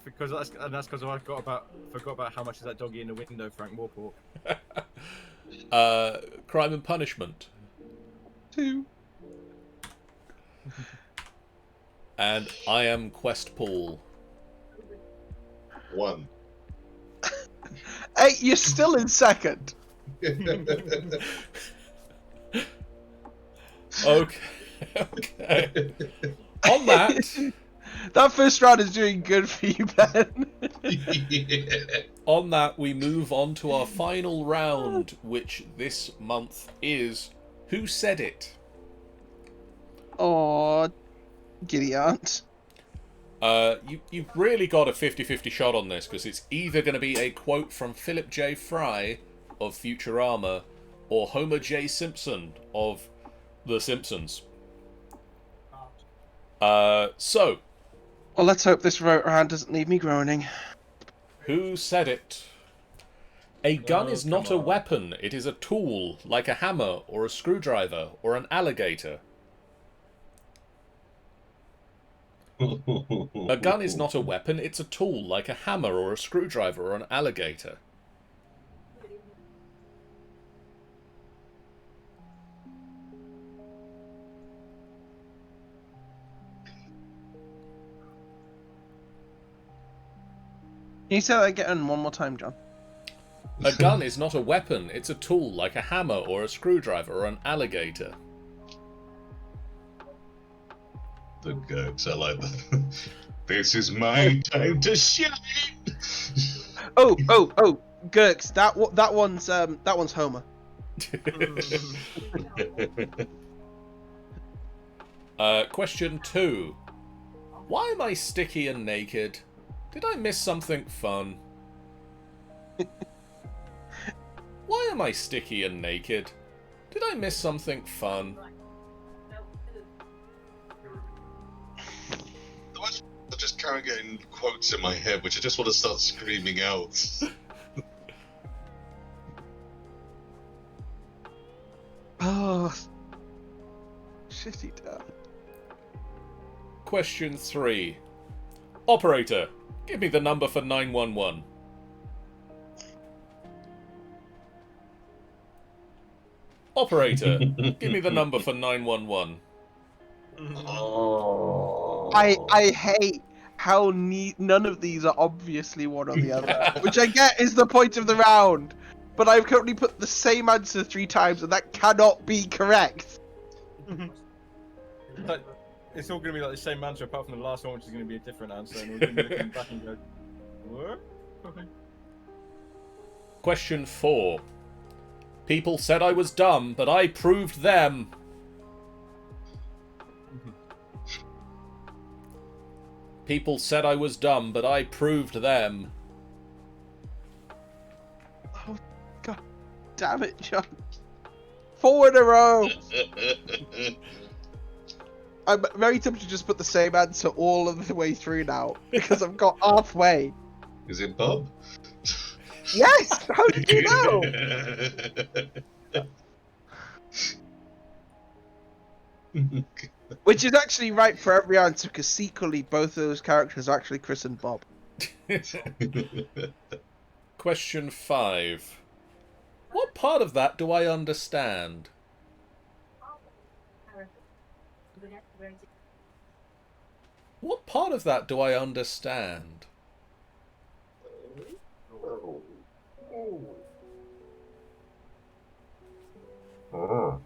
Because that's because I forgot about how much is that doggy in the window, Frank Warport. Crime and punishment. 2. And I am Questpool. 1. Hey, you're still in second. Okay. On that, That first round is doing good for you, Ben. on that, we move on to our final round, which this month is Who Said It? Aw, giddy aunt. You've really got a 50-50 shot on this, because it's either going to be a quote from Philip J. Fry of Futurama or Homer J. Simpson of The Simpsons. So, Well, let's hope this round doesn't leave me groaning. who said it? A gun is not a weapon, it is a tool, like a hammer or a screwdriver or an alligator. A gun is not a weapon, it's a tool, like a hammer or a screwdriver or an alligator. Can you say that again one more time, John? A gun is not a weapon, it's a tool, like a hammer or a screwdriver or an alligator. The Gurks, I like that. This is my time to shine. Oh, Gurks. That one's Homer. Question 2. Why am I sticky and naked? Did I miss something fun? Why am I sticky and naked? Did I miss something fun? I just can't get in quotes in my head, which I just want to start screaming out. Oh, shitty dad. Question 3. Operator, give me the number for 911. Operator, give me the number for 911. Oh. I hate how none of these are obviously one or the other, which I get is the point of the round. But I've currently put the same answer 3 times, and that cannot be correct. But it's all going to be like the same answer, apart from the last one, which is going to be a different answer, and we're going to be looking back and go, what? Okay. Question 4. People said I was dumb, but I proved them. People said I was dumb, but I proved them. Oh, god damn it, John. 4 in a row! I'm very tempted to just put the same answer all of the way through now, because I've got halfway. Is it Bob? Yes! How did you know? Which is actually right for every answer, because secretly both of those characters are actually Chris and Bob. Question 5. What part of that do I understand? What part of that do I understand? Oh.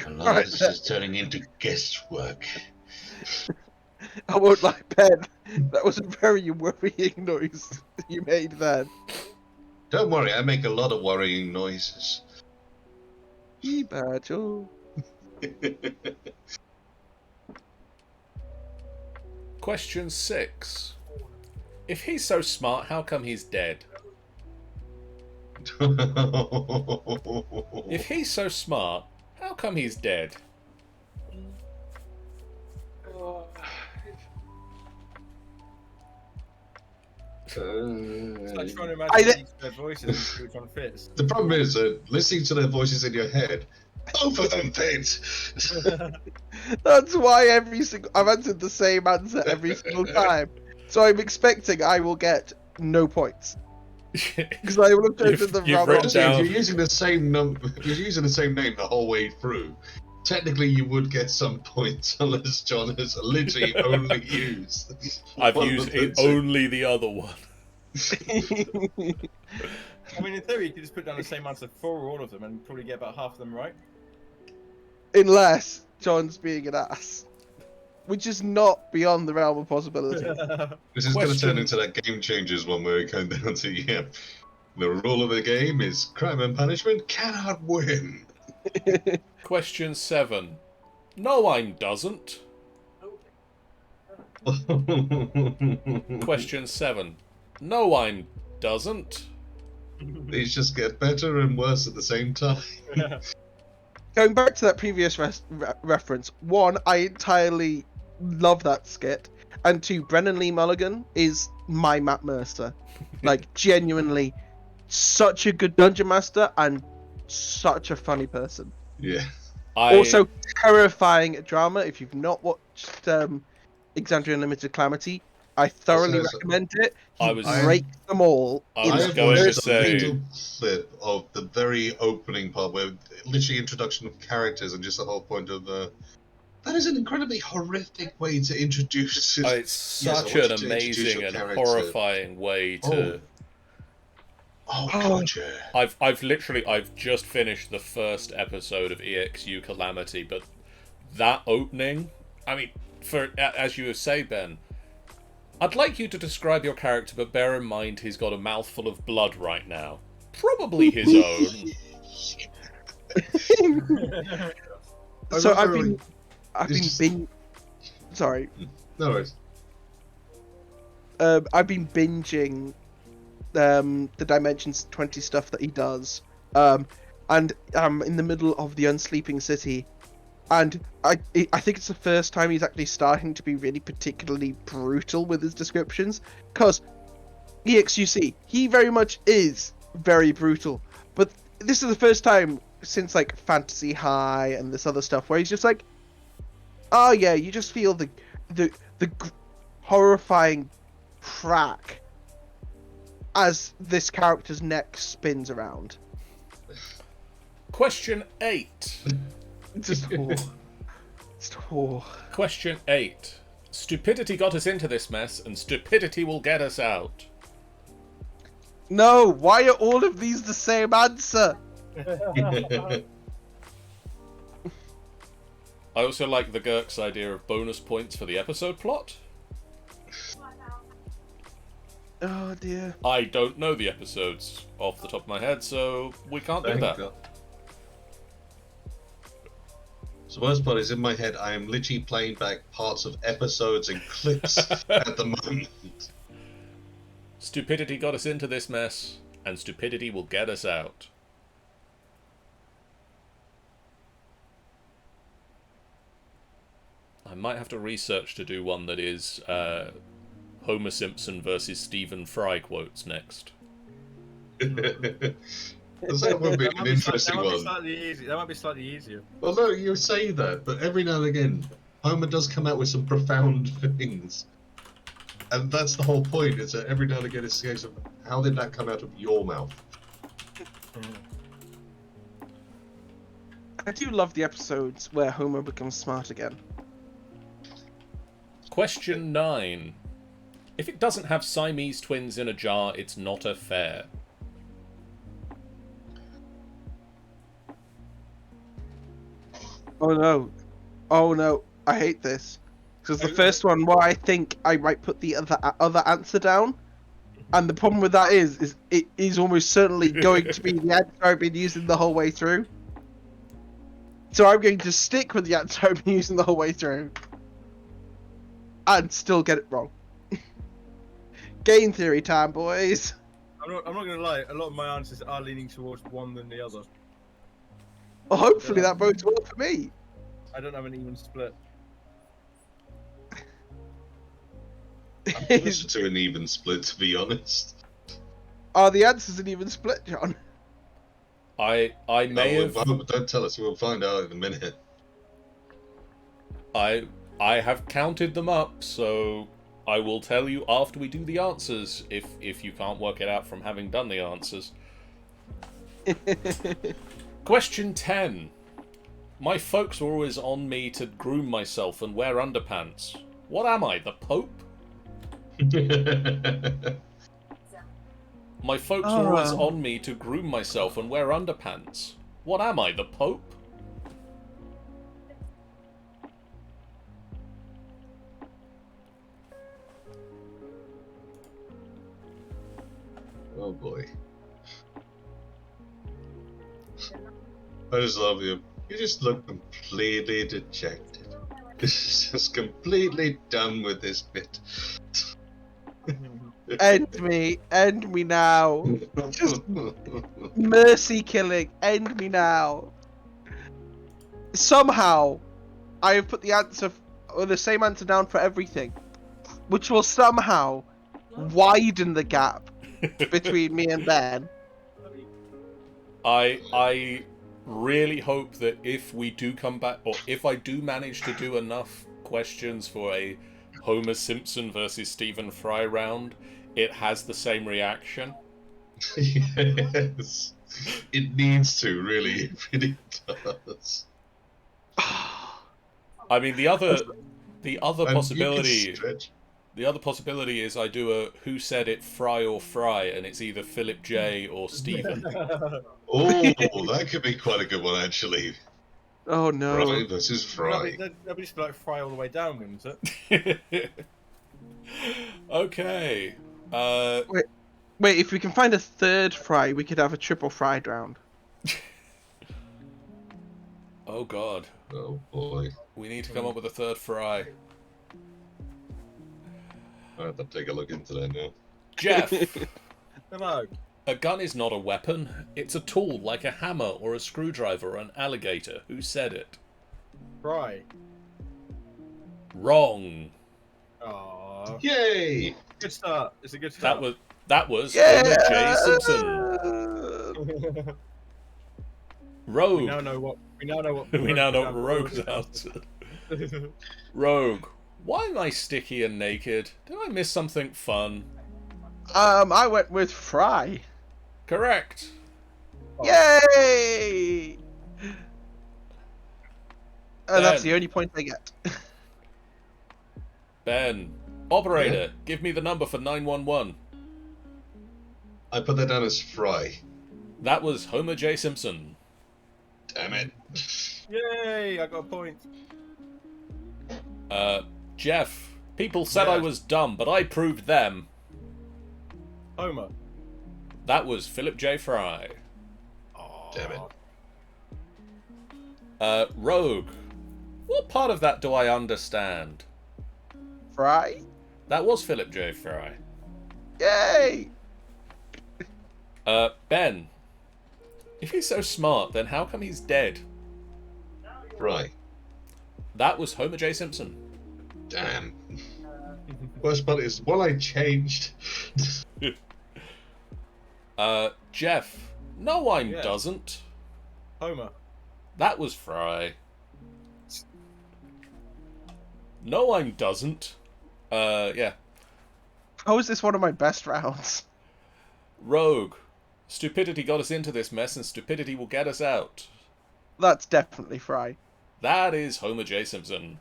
A lot of this is turning into guesswork. I won't lie, Ben. That was a very worrying noise you made then. Don't worry, I make a lot of worrying noises. Badger. Question 6. If he's so smart, how come he's dead? If he's so smart, how come he's dead? It's like trying to I imagine their voices and see which one fits. The problem is listening to their voices in your head, both of them fit. That's why I've answered the same answer every single time. So I'm expecting I will get no points. Because I will have chosen the You've wrong written option. down- If you're using the same if you're using the same name the whole way through, technically you would get some points unless John has literally only used. I've one used of the it two. only the other one. I mean, in theory, you could just put down the same answer for all of them and probably get about half of them right. Unless John's being an ass. Which is not beyond the realm of possibility. This is going to turn Question- into that Game Changers one where it comes down to, yeah, the rule of the game is crime and punishment cannot win. Question 7. No, I'm doesn't. Question 7. No, I'm doesn't. These just get better and worse at the same time. Going back to that previous reference, one, I entirely love that skit, and two, Brennan Lee Mulligan is my Matt Mercer. Like, genuinely, such a good dungeon master and such a funny person. Yeah. Also, terrifying drama. If you've not watched Exandria Unlimited Calamity, I thoroughly Also, recommend it. He I was- breaks them all. I in was the going to first say- a little clip of the very opening part where literally introduction of characters and just the whole point of that is an incredibly horrific way to introduce It's Yes, I such want an you to introduce amazing your and character. horrifying way to... Oh, gotcha. I've just finished the first episode of EXU Calamity, but that opening, I mean, as you say, Ben, I'd like you to describe your character, but bear in mind he's got a mouthful of blood right now. Probably his own. So I've remember been sorry. No worries. I've been binging the Dimensions 20 stuff that he does, and I'm in the middle of the Unsleeping City, and I think it's the first time he's actually starting to be really particularly brutal with his descriptions, because EXUC, he very much is very brutal, but this is the first time since like Fantasy High and this other stuff where he's just like, oh yeah, you just feel the horrifying crack as this character's neck spins around. Question 8. Just Question 8. Stupidity got us into this mess, and stupidity will get us out. No, why are all of these the same answer? I also like the Gurk's idea of bonus points for the episode plot. Oh dear. I don't know the episodes off the top of my head, so we can't do that. So the worst part is in my head, I am literally playing back parts of episodes and clips at the moment. Stupidity got us into this mess, and stupidity will get us out. I might have to research to do one that is Homer Simpson versus Stephen Fry quotes next. That would be That an might be interesting one. That might be slightly easier. Well, no, you say that, but every now and again, Homer does come out with some profound things. And that's the whole point, is that every now and again it's a case of, how did that come out of your mouth? I do love the episodes where Homer becomes smart again. Question 9. If it doesn't have Siamese twins in a jar, it's not a fair. Oh no. Oh no. I hate this. Because the first one, where I think I might put the other answer down, and the problem with that is it is almost certainly going to be the answer I've been using the whole way through. So I'm going to stick with the answer I've been using the whole way through, and still get it wrong. Game theory time, boys. I'm not gonna lie. A lot of my answers are leaning towards one than the other. Well, hopefully that bodes well for me. I don't have an even split. I'm closer to an even split, to be honest. Are the answers an even split, John? I may have... Don't tell us, we'll find out in a minute. I have counted them up, so I will tell you after we do the answers, if you can't work it out from having done the answers. Question 10. My folks were always on me to groom myself and wear underpants. What am I, the Pope? My folks were always on me to groom myself and wear underpants. What am I, the Pope? Oh boy. I just love you. You just look completely dejected. Just completely done with this bit. End me now. Just mercy killing, end me now. Somehow, I have put the answer, or the same answer down for everything, which will somehow widen the gap between me and Ben. I really hope that if we do come back, or if I do manage to do enough questions for a Homer Simpson versus Stephen Fry round, it has the same reaction. Yes. It needs to, really. It really does. I mean, the other And possibility... you can stretch. The other possibility is I do a Who Said It, Fry or Fry, and it's either Philip J or Stephen. Oh, that could be quite a good one, actually. Oh no. Fry versus Fry. Nobody's like Fry all the way down, wouldn't it? Okay. Wait, if we can find a third Fry, we could have a triple fried round. Oh god. Oh boy. We need to come up with a third Fry. I have to take a look into that now. Jeff! Hello. A gun is not a weapon. It's a tool like a hammer or a screwdriver or an alligator. Who said it? Fry. Wrong. Aww. Yay! Good start. It's a good start. That was Yeah! Homer J. Simpson. Rogue. We now know what. We now know what Rogue's answer. Rogue. Why am I sticky and naked? Did I miss something fun? I went with Fry. Correct. Yay! And that's Ben. the only point I get. Ben. Operator, give me the number for 911. I put that down as Fry. That was Homer J. Simpson. Damn it. Yay! I got a point. Jeff. People said Yeah. I was dumb, but I proved them. Homer. That was Philip J. Fry. Damn it. Rogue. What part of that do I understand? Fry? That was Philip J. Fry. Yay! Ben. If he's so smart, then how come he's dead? Fry. That was Homer J. Simpson. Damn. Worst part is, while I changed... Jeff. No one Yes. doesn't. Homer. That was Fry. No one doesn't. Yeah. How is this one of my best rounds? Rogue. Stupidity got us into this mess, and stupidity will get us out. That's definitely Fry. That is Homer J. Simpson.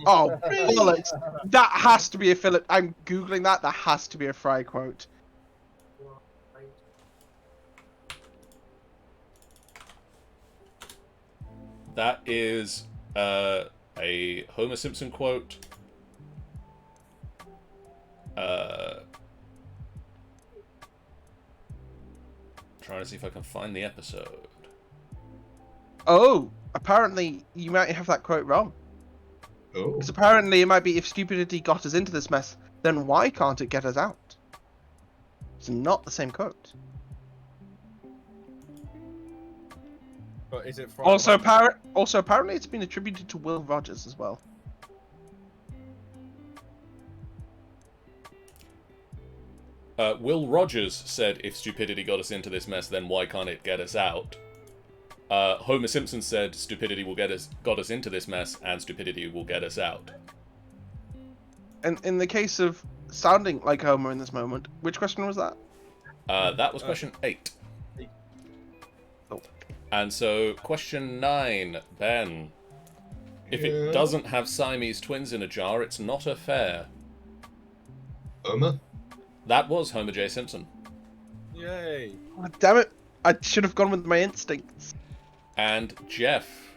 Oh, bollocks. That has to be a Philip. I'm Googling that. That has to be a Fry quote. That is a Homer Simpson quote. Trying to see if I can find the episode. Oh, apparently you might have that quote wrong. Oh. Because apparently it might be, if stupidity got us into this mess, then why can't it get us out? It's not the same quote. But is it from Also, apparently it's been attributed to Will Rogers as well. Will Rogers said, if stupidity got us into this mess, then why can't it get us out? Homer Simpson said, stupidity got us into this mess, and stupidity will get us out. And in the case of sounding like Homer in this moment, which question was that? That was question 8. Oh. And so, question 9, Ben. If it Yeah. doesn't have Siamese twins in a jar, it's not a fair. Homer? That was Homer J. Simpson. Yay. Oh, damn it! I should have gone with my instincts. And Jeff.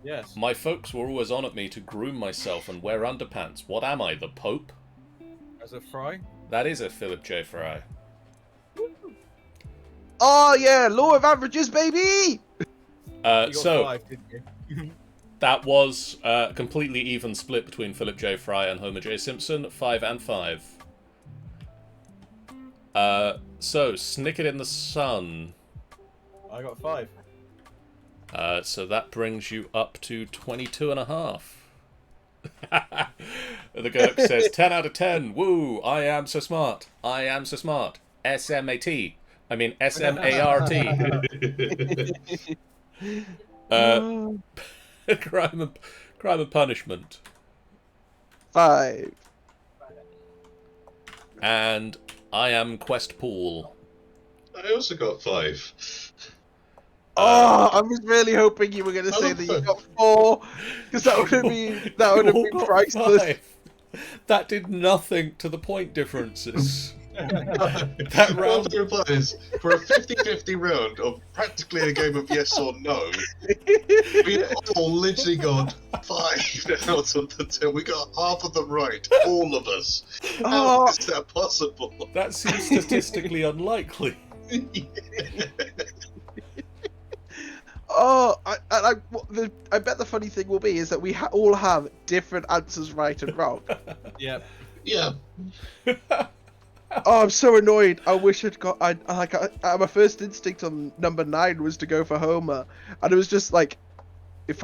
Yes. My folks were always on at me to groom myself and wear underpants. What am I, the Pope? As a Fry. That is a Philip J. Fry. Oh yeah, law of averages, baby! You got So, 5, didn't you? that was a completely even split between Philip J. Fry and Homer J. Simpson, 5 and 5. So, Snick It in the Sun. I got 5. So that brings you up to 22 and a half. The Gurk says, 10 out of 10. Woo, I am so smart. I am so smart. S-M-A-T. I mean, S-M-A-R-T. Crime and Punishment. 5. And I am Questpool. I also got 5. Oh, I was really hoping you were going to say that you got 4, because that would have been You all got priceless. 5. That did nothing to the point differences. That round. The reply is, for a 50-50 round of practically a game of yes or no, we all literally got 5 out of the 10. We got half of them right, all of us. How Oh. is that possible? That seems statistically unlikely. Oh, I bet the funny thing will be is that we all have different answers, right and wrong. Yep. Yeah. Oh, I'm so annoyed. I wish I'd got. My first instinct on number 9 was to go for Homer, and it was just like, if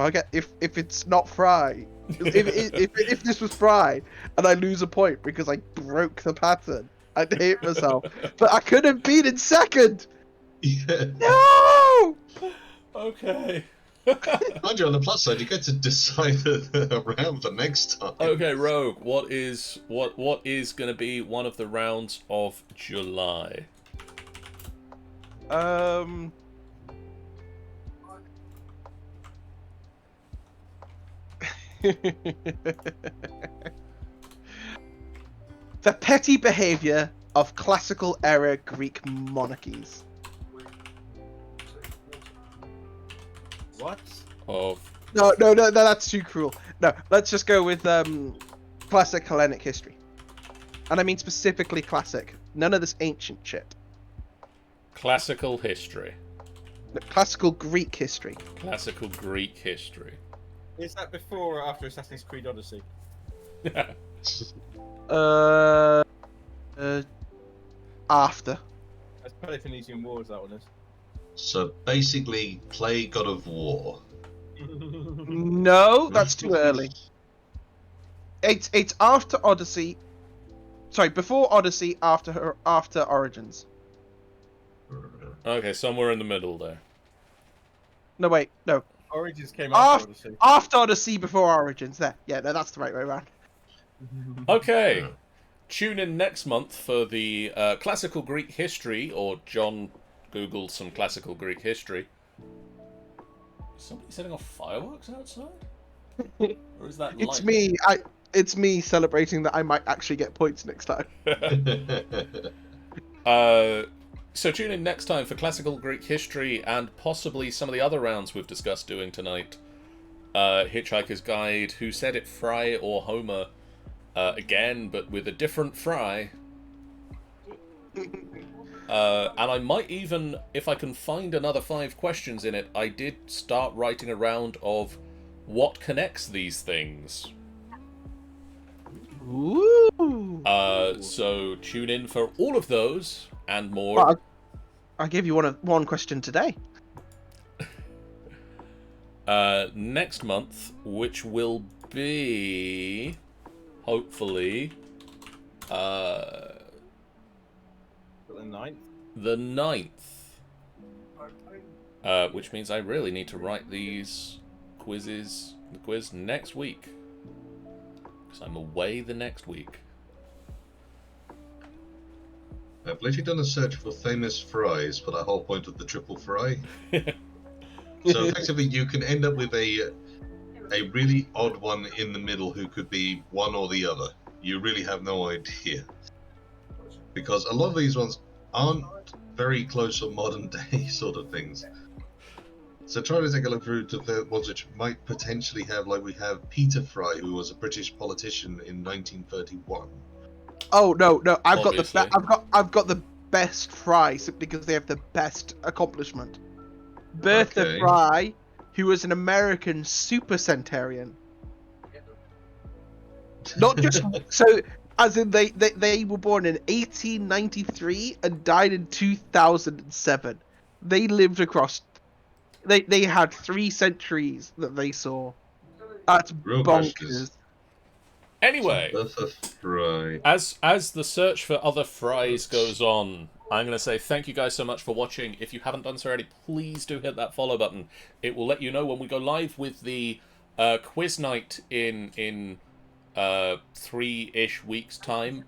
it's not Fry, if this was Fry, and I lose a point because I broke the pattern, I'd hate myself. But I could have been in second. Yeah. No. Okay. Mind you, on the plus side, you get to decide the round the next time. Okay, Rogue. What is going to be one of the rounds of July? The petty behavior of classical era Greek monarchies. What? Of No, that's too cruel. No, let's just go with classic Hellenic history. And I mean specifically classic. None of this ancient shit. classical history. No, classical Greek history. Classical Greek history. Is that before or after Assassin's Creed Odyssey? After. That's Peloponnesian Wars, that one is. So basically, play God of War. No, that's too early. It's after Odyssey. Sorry, before Odyssey, after Origins. Okay, somewhere in the middle there. No, wait, no. Origins came after Odyssey. After Odyssey, before Origins. There. Yeah, no, that's the right way around. Okay. Yeah. Tune in next month for the classical Greek history, or John Googled some classical Greek history. Is somebody setting off fireworks outside? Or is that It's light? me. It's me celebrating that I might actually get points next time. So tune in next time for classical Greek history and possibly some of the other rounds we've discussed doing tonight. Hitchhiker's Guide, Who Said It, Fry or Homer, again, but with a different Fry. And I might even, if I can find another 5 questions in it, I did start writing a round of what connects these things. Ooh. So tune in for all of those and more. Well, I gave you one question today. Next month, which will be hopefully The 9th. the 9th. Which means I really need to write these quizzes, the quiz next week. Because I'm away the next week. I've literally done a search for famous fries for the whole point of the triple fry. So effectively, you can end up with a really odd one in the middle who could be one or the other. You really have no idea. Because a lot of these ones aren't very close or modern day sort of things. So try to take a look through to the ones which might potentially have, like we have Peter Fry, who was a British politician in 1931. Oh no, I've Obviously. I've got the best Fry simply because they have the best accomplishment. Bertha Okay. Fry, who was an American super centurion. Not just so, as in they were born in 1893 and died in 2007. They lived across. They had 3 centuries that they saw. That's Real bonkers. questions. Anyway, Bertha Fry. as the search for other fries goes on, I'm going to say thank you guys so much for watching. If you haven't done so already, please do hit that follow button. It will let you know when we go live with the quiz night in 3-ish weeks' time.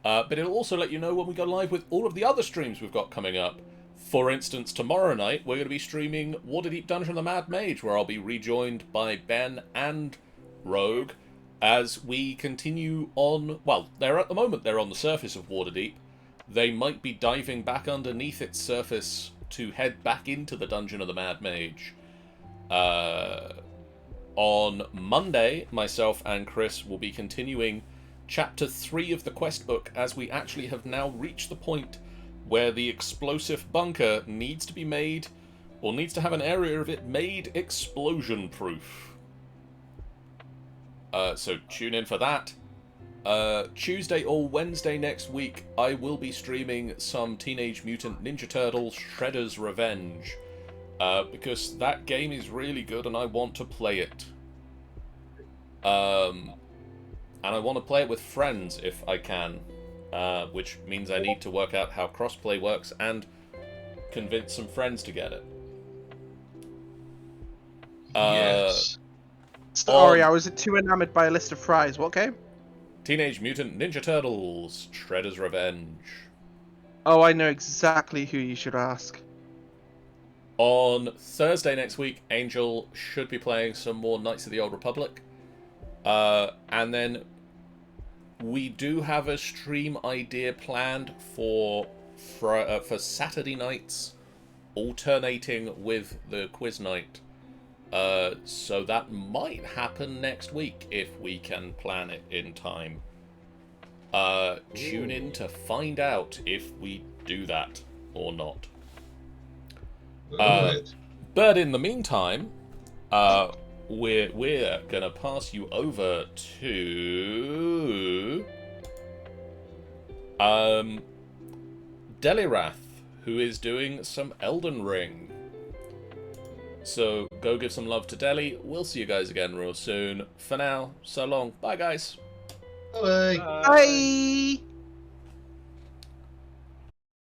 But it'll also let you know when we go live with all of the other streams we've got coming up. For instance, tomorrow night, we're going to be streaming Waterdeep Dungeon of the Mad Mage, where I'll be rejoined by Ben and Rogue as we continue on. Well, at the moment they're on the surface of Waterdeep. They might be diving back underneath its surface to head back into the Dungeon of the Mad Mage. On Monday, myself and Chris will be continuing Chapter 3 of the quest book, as we actually have now reached the point where the explosive bunker needs to be made, or needs to have an area of it made explosion-proof. So tune in for that. Tuesday or Wednesday next week, I will be streaming some Teenage Mutant Ninja Turtles Shredder's Revenge. Because that game is really good and I want to play it. And I want to play it with friends if I can. Which means I need to work out how crossplay works and convince some friends to get it. Yes. Sorry, I was too enamored by a list of fries. What game? Teenage Mutant Ninja Turtles Shredder's Revenge. Oh, I know exactly who you should ask. On Thursday next week, Angel should be playing some more Knights of the Old Republic. And then we do have a stream idea planned for Saturday nights, alternating with the quiz night. So that might happen next week if we can plan it in time. Tune in to find out if we do that or not. Alright. But in the meantime, we're gonna pass you over to Delirath, who is doing some Elden Ring. So go give some love to Deli. We'll see you guys again real soon. For now, so long. Bye, guys. Bye. Bye.